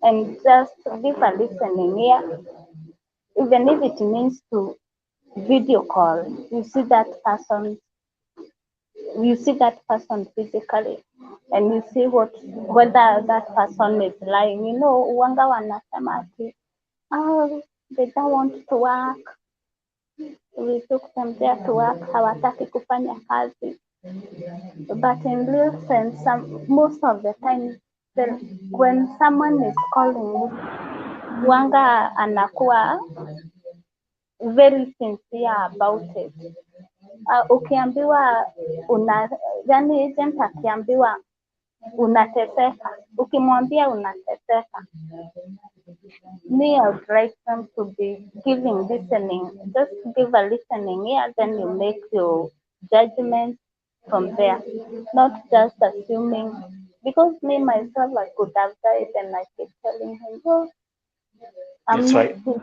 and just give a listening ear, even if it means to video call. You see that person physically, and you see whether that person is lying. Uwanga wanasema ati, oh, they don't want to work, we took them there to work, hawataki kufanya kazi. But in real sense, most of the time, when someone is calling, Wanga anakuwa very sincere about it. Ukiambiwa yani agent akiambiwa unateseka, ukimwambia unateseka, me I would like them to be giving listening. Just give a listening ear, then you make your judgment from there, not just assuming. Because me myself, I could have died, and I keep telling him, oh, I'm That's not right. sick.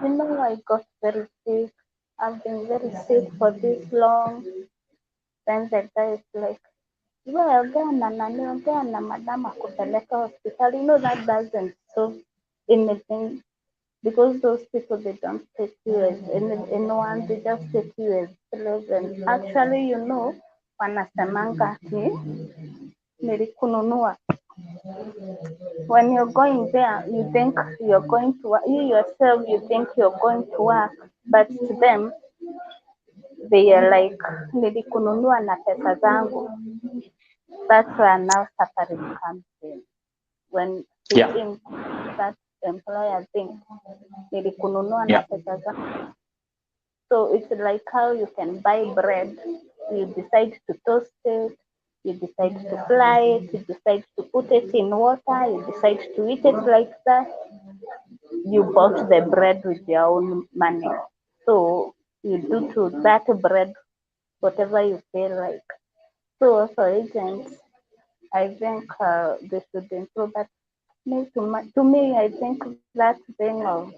I got very sick. I've been very sick for this long. Then the guy is like, well, ongea na madam akupeleka hospitali. That doesn't solve anything, because those people, they don't take you as anyone, they just take you as slaves. And actually, wanasemanga ati nilikununua. When you're going there, you think you're going to work. You yourself, you think you're going to work, but to them, they are like, nilikununua na pesa zangu. That's where now suffering comes in. When he Yeah. thinks, that employer thinks, nilikununua na Yeah. pesa zangu. So it's like how you can buy bread. You decide to toast it, you decide to fry it, you decide to put it in water, you decide to eat it like that. You bought the bread with your own money. So you do to that bread whatever you feel like. So for agents, I think they should improve that. To me, I think that thing of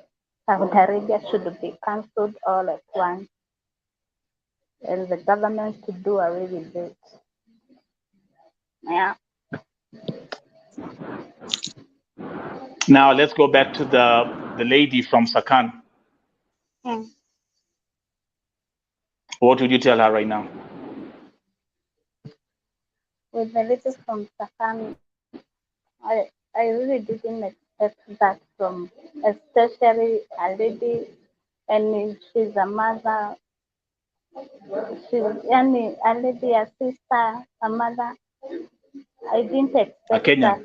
Saudi Arabia should be cancelled all at once, and the government to do away with it. Yeah. Now let's go back to the lady from Sakan. Mm. What would you tell her right now? With the lady from Sakan, I really didn't expect that from, especially a lady, and she's a mother. She's a lady, a sister, a mother. I didn't A expect Kenyan. that.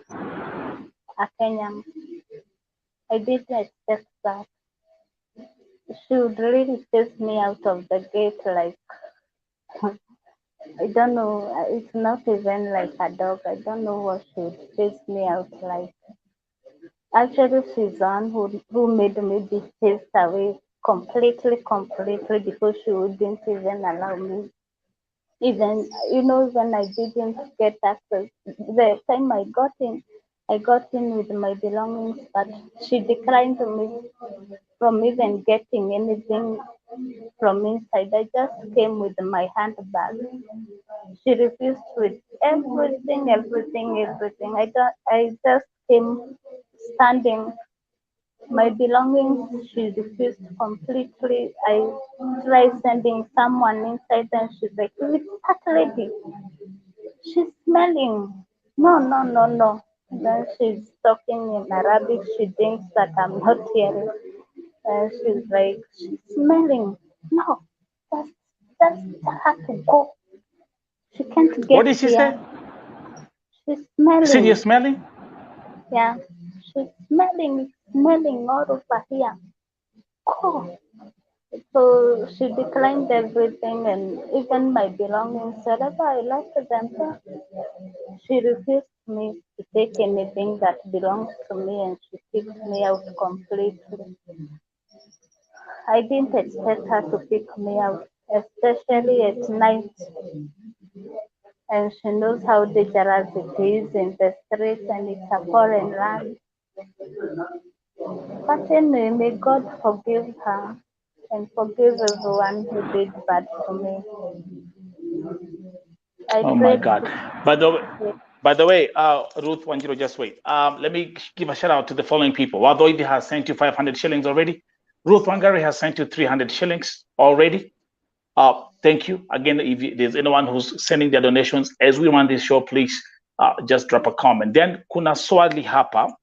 A Kenyan. I didn't expect that. She would really chase me out of the gate like, I don't know. It's not even like a dog. I don't know what she would chase me out like. Actually, she's the one who made me be chased away completely, because she wouldn't even allow me. Even when I didn't get access, the time I got in, I got in with my belongings, but she declined me from even getting anything from inside. I just came with my handbag. She refused with everything. I just came standing. My belongings, she refused completely. I tried sending someone inside and she's like, "Who is that lady? She's smelling. No, no, no, no." Then she's talking in Arabic. She thinks that I'm not hearing. And she's like, "She's smelling. No, just, just tell her to go. She can't What get did she here. say? She's You said you're smelling. smelling? Yeah, she's smelling all over here. Go." So she declined everything and even my belongings. Wherever I left them there, she refused me to take anything that belongs to me and she kicked me out completely. I didn't expect her to pick me out, especially at night, and she knows how dangerous it is in the streets and it's a foreign land. But anyway, may God forgive her and forgive everyone who did bad to me. I Oh my prayed God. to By the way, God. by the way, Ruth Wanjiru, just wait. Let me give a shout out to the following people. Wadoidi has sent you 500 shillings already. Ruth Wangari has sent you 300 shillings already. Thank you. Again, if there's anyone who's sending their donations, as we run this show, please just drop a comment. Then kuna swali hapa.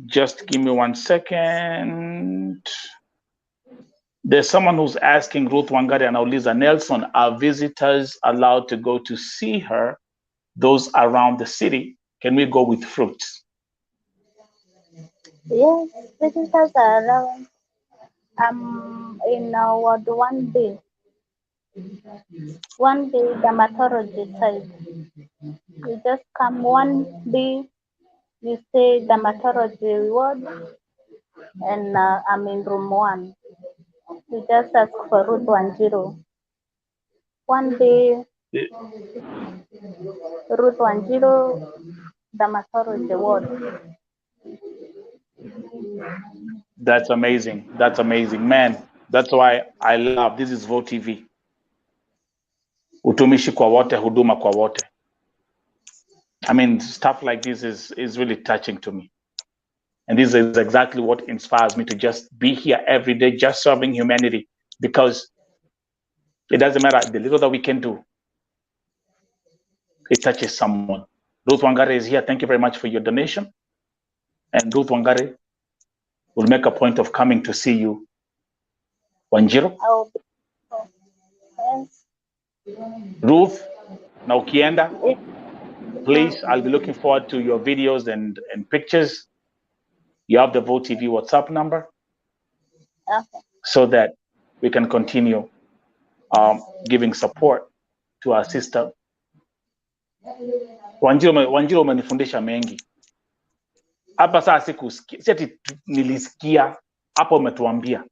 Just give me 1 second. There's someone who's asking Ruth Wangari and Auliza Nelson, are visitors allowed to go to see her? Those around the city, can we go with fruits? Yes, visitors are around. In Ward 1B, dermatology side. You just come 1B, you say dermatology ward, and I'm in room 1. You just ask for Ruth Wanjiru. 1B, Ruth Wanjiru, dermatology ward. That's amazing. That's amazing, man. That's why I love this is Vote TV. Utumishi kwa wote, huduma kwa wote. I mean, stuff like this is really touching to me. And this is exactly what inspires me to just be here every day, just serving humanity, because it doesn't matter the little that we can do, it touches someone. Ruth Wangari is here. Thank you very much for your donation. And Ruth Wangari will make a point of coming to see you. Wanjiru. Oh, yes. Ruth, na ukienda, Yes. please, I'll be looking forward to your videos and pictures. You have the Vote TV WhatsApp number, Okay. so that we can continue giving support to our sister. Wanjiru umenifundisha mengi hapa. Saa sikusikia, si ati nilisikia hapo, umetuambia.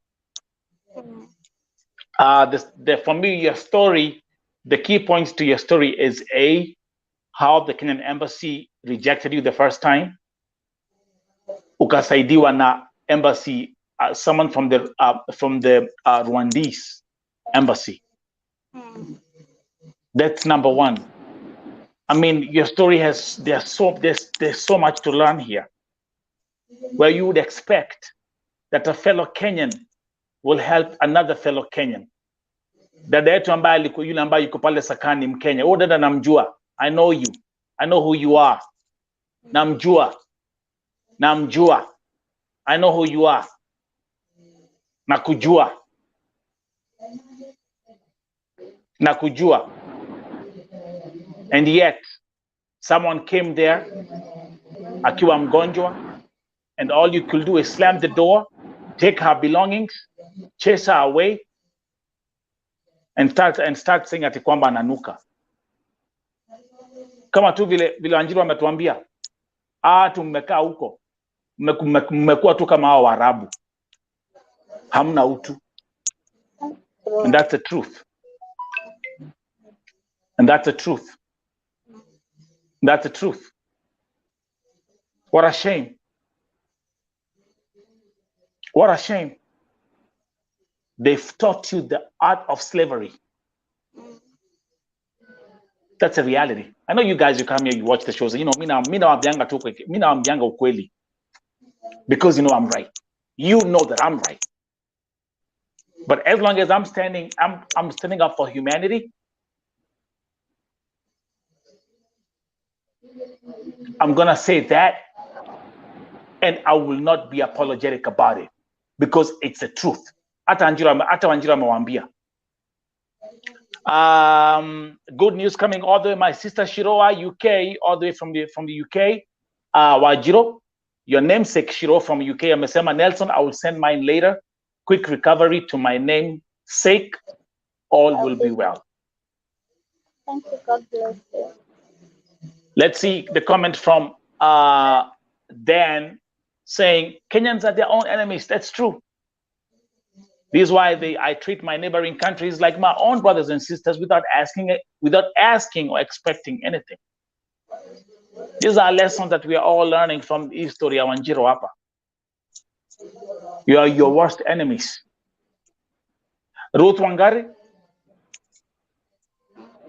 For me, your story, the key points to your story is A, how the Kenyan embassy rejected you the first time. Ukasaidiwa na embassy, someone from the Rwandese embassy. That's number one. I mean, your story there's so much to learn here, where you would expect that a fellow Kenyan will help another fellow Kenyan. Dada yetu ambaye yule ambaye yuko pale Sakani Mkenya. Oh, dada namjua. I know you. I know who you are. Namjua. I know who you are. Nakujua. And yet, someone came there, akiwa mgonjwa, and all you could do is slam the door, take her belongings, chase her away, and start saying ati kwamba ananuka. Kama tu vile Wanjiru ametuambia, tumekaa huko, mmekuwa tu kama hao Waarabu, hamna utu. And that's the truth. And that's the truth. That's the truth. What a shame. What a shame. They've taught you the art of slavery. That's a reality. I know you guys, you come here, you watch the shows. You know, me now I'm younger ukweli. Because you know I'm right. You know that I'm right. But as long as I'm standing up for humanity, I'm gonna say that, and I will not be apologetic about it because it's the truth. Hata Wanjiru amewambia. Good news coming all the way, my sister Shiroa, UK, all the way from the UK. Wanjiru, your namesake Shiro from UK, amesema Nelson, I will send mine later. Quick recovery to my namesake. All will be well. Thank you. God bless you. Let's see the comment from Dan saying Kenyans are their own enemies. That's true. This is why I treat my neighboring countries like my own brothers and sisters without asking or expecting anything. These are lessons that we are all learning from the history of Wanjiru hapa. You are your worst enemies. Ruth Wangari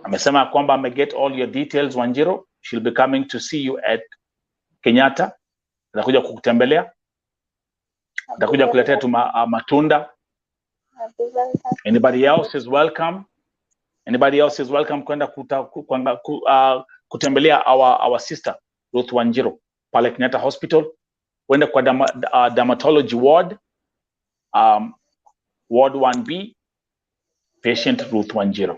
amesema kwamba get all your details Wanjiru. She'll be coming to see you at Kenyatta. Atakuja kukutembelea. Atakuja kuletea tu matunda. Anybody else is welcome. Anybody else is welcome kwenda kutembelea our sister Ruth Wanjiru pale Kenyatta Hospital. Wenda kwa dermatology ward, ward 1B, patient Ruth Wanjiru.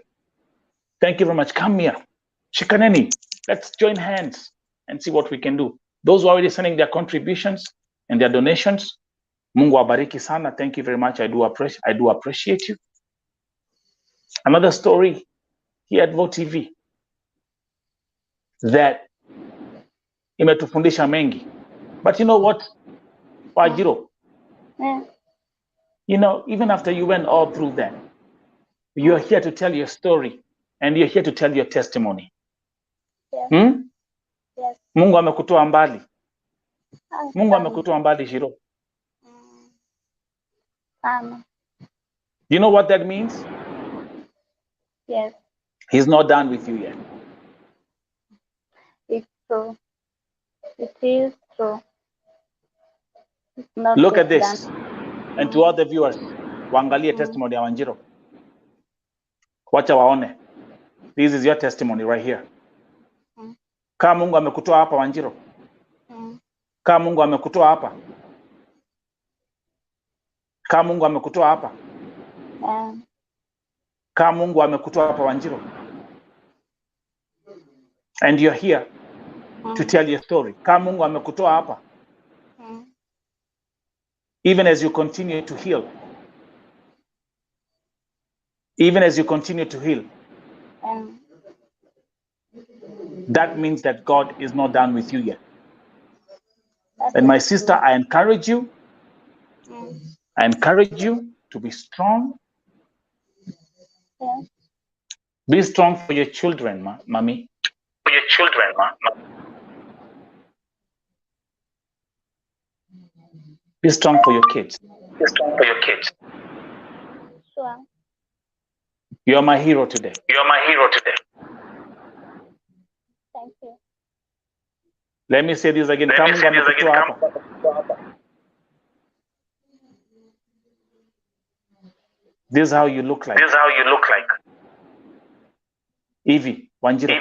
Thank you very much. Come here. Shikaneni. Let's join hands and see what we can do. Those who are already sending their contributions and their donations, Mungu abariki sana. Thank you very much. I do appreciate you. Another story here at Vote TV that imetufundisha mengi. But you know what, Wanjiru? Yeah. You know, even after you went all through that, you're here to tell your story and you're here to tell your testimony. Yeah. Yes. Mungu amekutoa mbali. Mungu amekutoa mbali, Shiro. You know what that means? Yes. He's not done with you yet. It's true. It is true. Look at this. And to all the viewers, waangalie testimony ya Wanjiru. Wacha waone. This is your testimony right here. Kama Mungu amekutoa hapa Wanjiru. Kama Mungu amekutoa hapa. Kama Mungu amekutoa hapa. Kama Mungu amekutoa hapa Wanjiru. And you're here to tell your story. Kama Mungu amekutoa hapa. Even as you continue to heal. Even as you continue to heal. That means that God is not done with you yet. And my sister, I encourage you. I encourage you to be strong. Be strong for your children, mommy. For your children, Be strong for your kids. Be strong for your kids. Sure. You are my hero today. You are my hero today. Thank you. Let me say this again. This is how you look like. This is how you look like. Evie Wanjiru.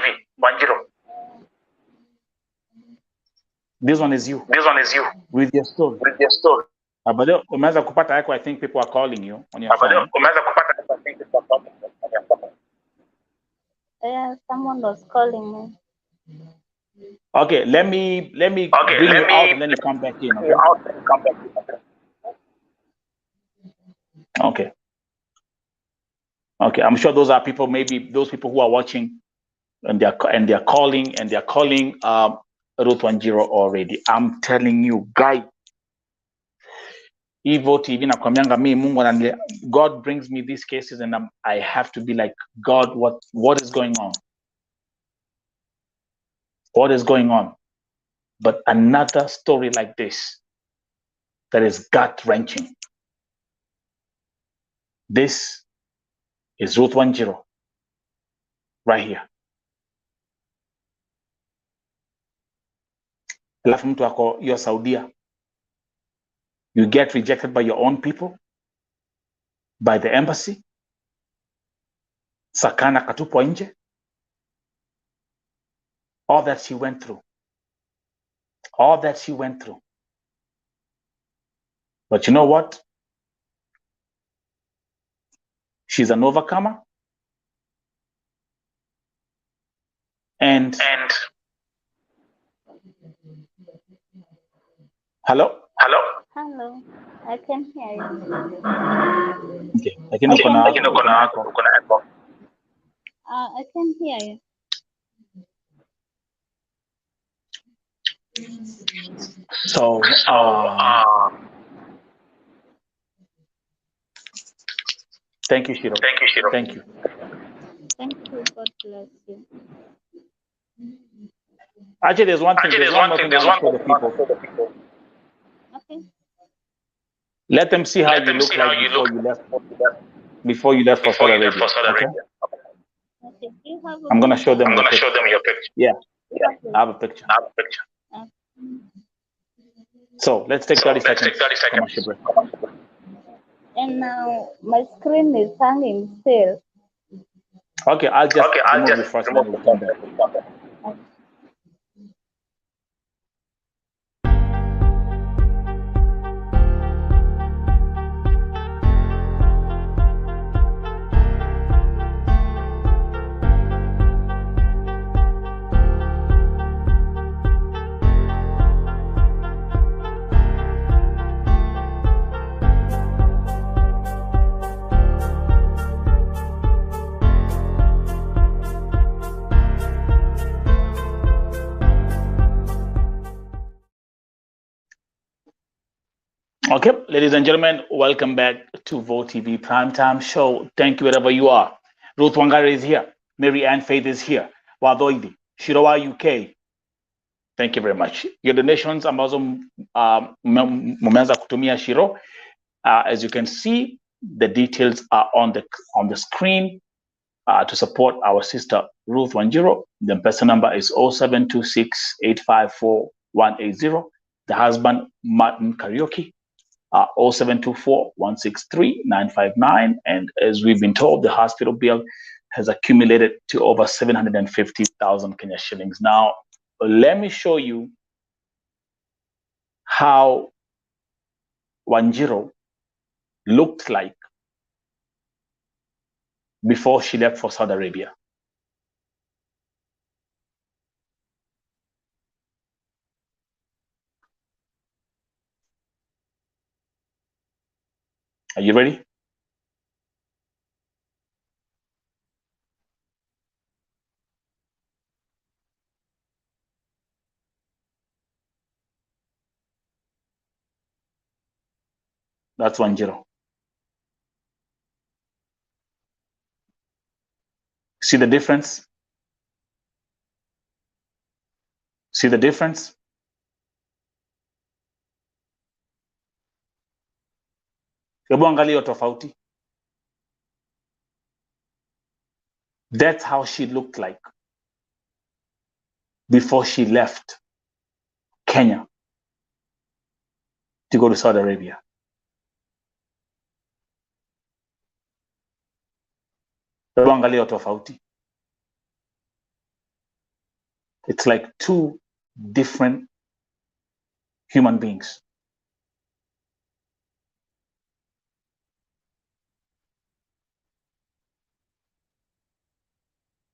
This one is you. This one is you. With your story. With your story. But umeanza kupata yako, I think people are calling you on your phone. Umeanza kupata yako, I think people are calling you on your phone. Yeah, someone was calling me. Okay, let me bring you out and then you come back in. Okay. Okay, I'm sure those are people, maybe those people who are watching and they're calling Ruth Wanjiru already. I'm telling you, guy. Evo TV nakwambianga mi Mungu God brings me these cases and I have to be like, God, what is going on? what is going on. But another story like this that is gut-wrenching. This is Ruth Wanjiru right here. Alafu mtu ako hiyo Saudia, you get rejected by your own people, by the embassy, sakana katupwa nje. All that she went through. All that she went through. But you know what? She's an overcomer. And hello? Hello, I can hear you. Okay. Lakini uko na echo. I can hear you. So, thank you, Shiro. Thank you. Thank you. God bless you. Actually, there's one thing. There's one more thing I want to show the people. Okay. Let them see how you look like before you left for Saudi Arabia. Okay? Okay. Do you have I'm gonna show them your picture. Yeah, I have a picture. Okay. So let's take 30 seconds. Commercial break. And now my screen is hanging still. Okay, I'll just remove it first. Then we'll come back. Okay, ladies and gentlemen, welcome back to Vote TV Primetime Show. Thank you wherever you are. Ruth Wanjiru is here. Mary Ann Faith is here. Wadoidi, Shirowa UK. Thank you very much. Your donations ambazo mumeanza kutumia Shiro. As you can see, the details are on the screen to support our sister Ruth Wanjiru. The person number is 0726-854-180. The husband, Martin Karaoke. 0724-163-959. And as we've been told, the hospital bill has accumulated to over 750,000 Kenya shillings. Now, let me show you how Wanjiru looked like before she left for Saudi Arabia. Are you ready? That's Wanjiru. See the difference? See the difference? Hebu angalia tofauti. That's how she looked like before she left Kenya to go to Saudi Arabia. Hebu angalia tofauti. It's like two different human beings.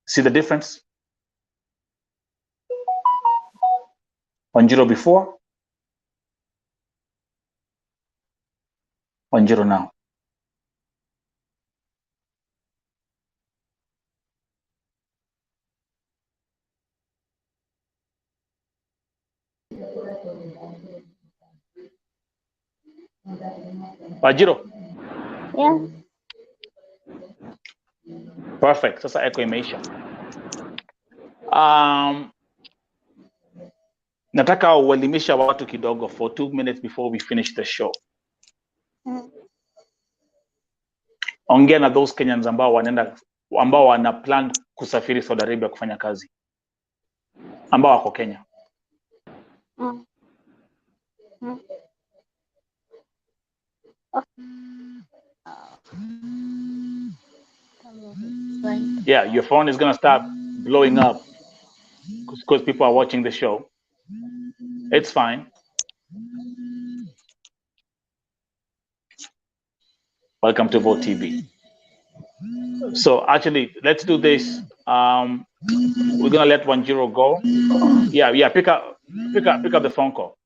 See the difference? Wanjiru before, Wanjiru now. Wanjiru. Yeah. Perfect. Sasa echo imeisha. Nataka uelimisha watu kidogo for 2 minutes before we finish the show. Ongea na those Kenyans ambao wana plan kusafiri Saudi Arabia kufanya kazi, ambao wako Kenya. Yeah, your phone is gonna start blowing up because people are watching the show. It's fine. Welcome to Vote TV. So actually, let's do this. We're gonna let Wanjiru go. Yeah. Pick up the phone call.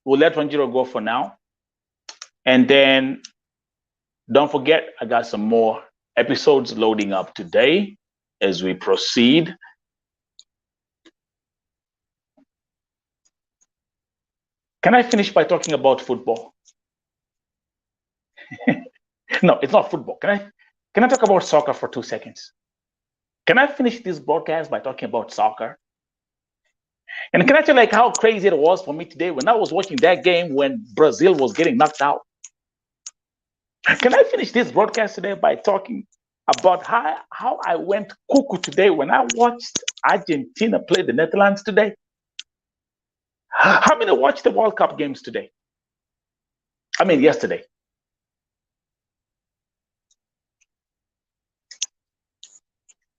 We'll let Wanjiru go for now, and then don't forget, I got some more episodes loading up today as we proceed. Can I finish by talking about football? No, it's not football. Can I talk about soccer for 2 seconds? Can I finish this broadcast by talking about soccer? And can I tell you how crazy it was for me today when I was watching that game when Brazil was getting knocked out? Can I finish this broadcast today by talking about how I went cuckoo today when I watched Argentina play the Netherlands today? How many watched the World Cup games today? I mean, yesterday.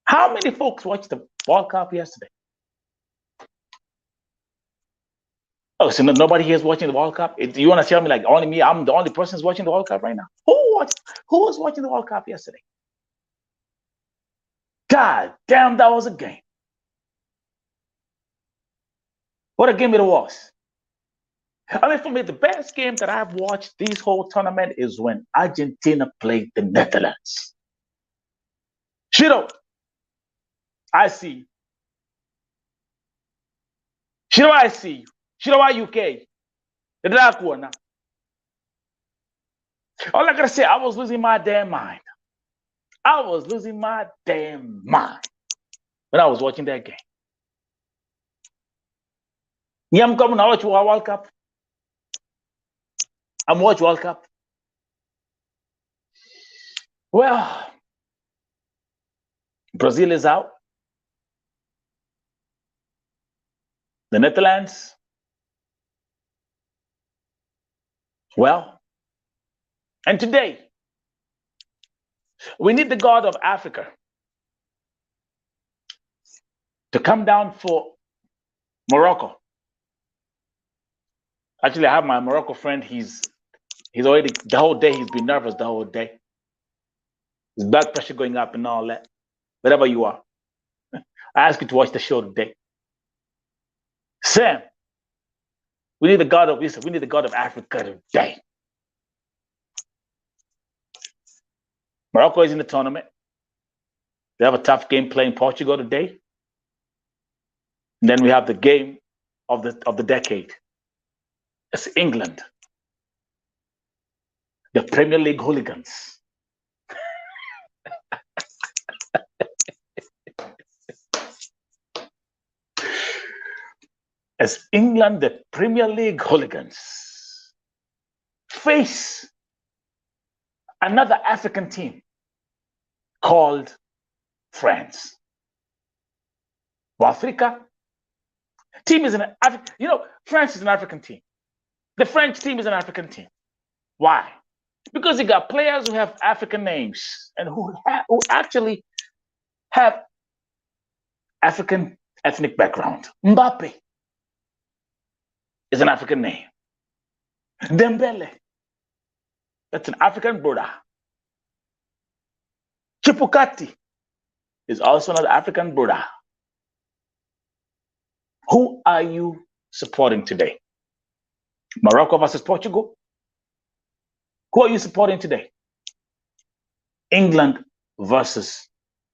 How many folks watched the World Cup yesterday? Oh, so nobody here is watching the World Cup? You want to tell me only me, I'm the only person who's watching the World Cup right now? Who was watching the World Cup yesterday? God damn, that was a game. What a game it was. I mean, for me, the best game that I've watched this whole tournament is when Argentina played the Netherlands. Shiro, I see you. Shiro, I see you. Shiro, UK. The dark one now. All I gotta say, I was losing my damn mind. I was losing my damn mind when I was watching that game. Yeah, I'm coming to watch World Cup. I'm watching World Cup. Well, Brazil is out. The Netherlands. Well, and today, we need the God of Africa to come down for Morocco. Actually, I have my Morocco friend. He's already, the whole day, he's been nervous the whole day. His blood pressure going up and all that. Wherever you are, I ask you to watch the show today. Sam, we need the God of Israel. We need the God of Africa today. Morocco is in the tournament. They have a tough game playing Portugal today. And then we have the game of the decade. It's England. The Premier League hooligans. As England, the Premier League hooligans, face another African team called France. Africa team is an African, France is an African team. The French team is an African team. Why? Because you got players who have African names and who actually have African ethnic background. Mbappe is an African name. Dembele, that's an African brother. Chipukati is also another African brother. Who are you supporting today? Morocco versus Portugal? Who are you supporting today? England versus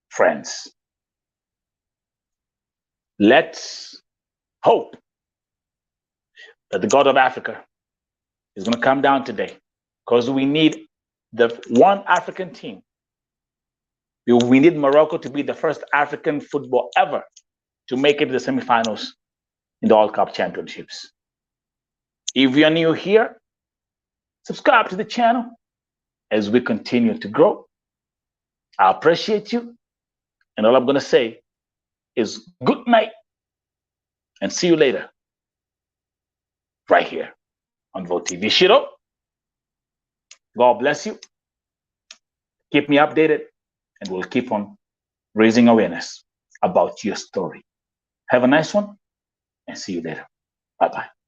France. Let's hope that the God of Africa is going to come down today, because we need the one African team. We need Morocco to be the first African football ever to make it to the semifinals in the World Cup Championships. If you're new here, subscribe to the channel as we continue to grow. I appreciate you. And all I'm going to say is good night and see you later right here on Vote TV. Shiro, God bless you. Keep me updated and we'll keep on raising awareness about your story. Have a nice one and see you later. Bye-bye.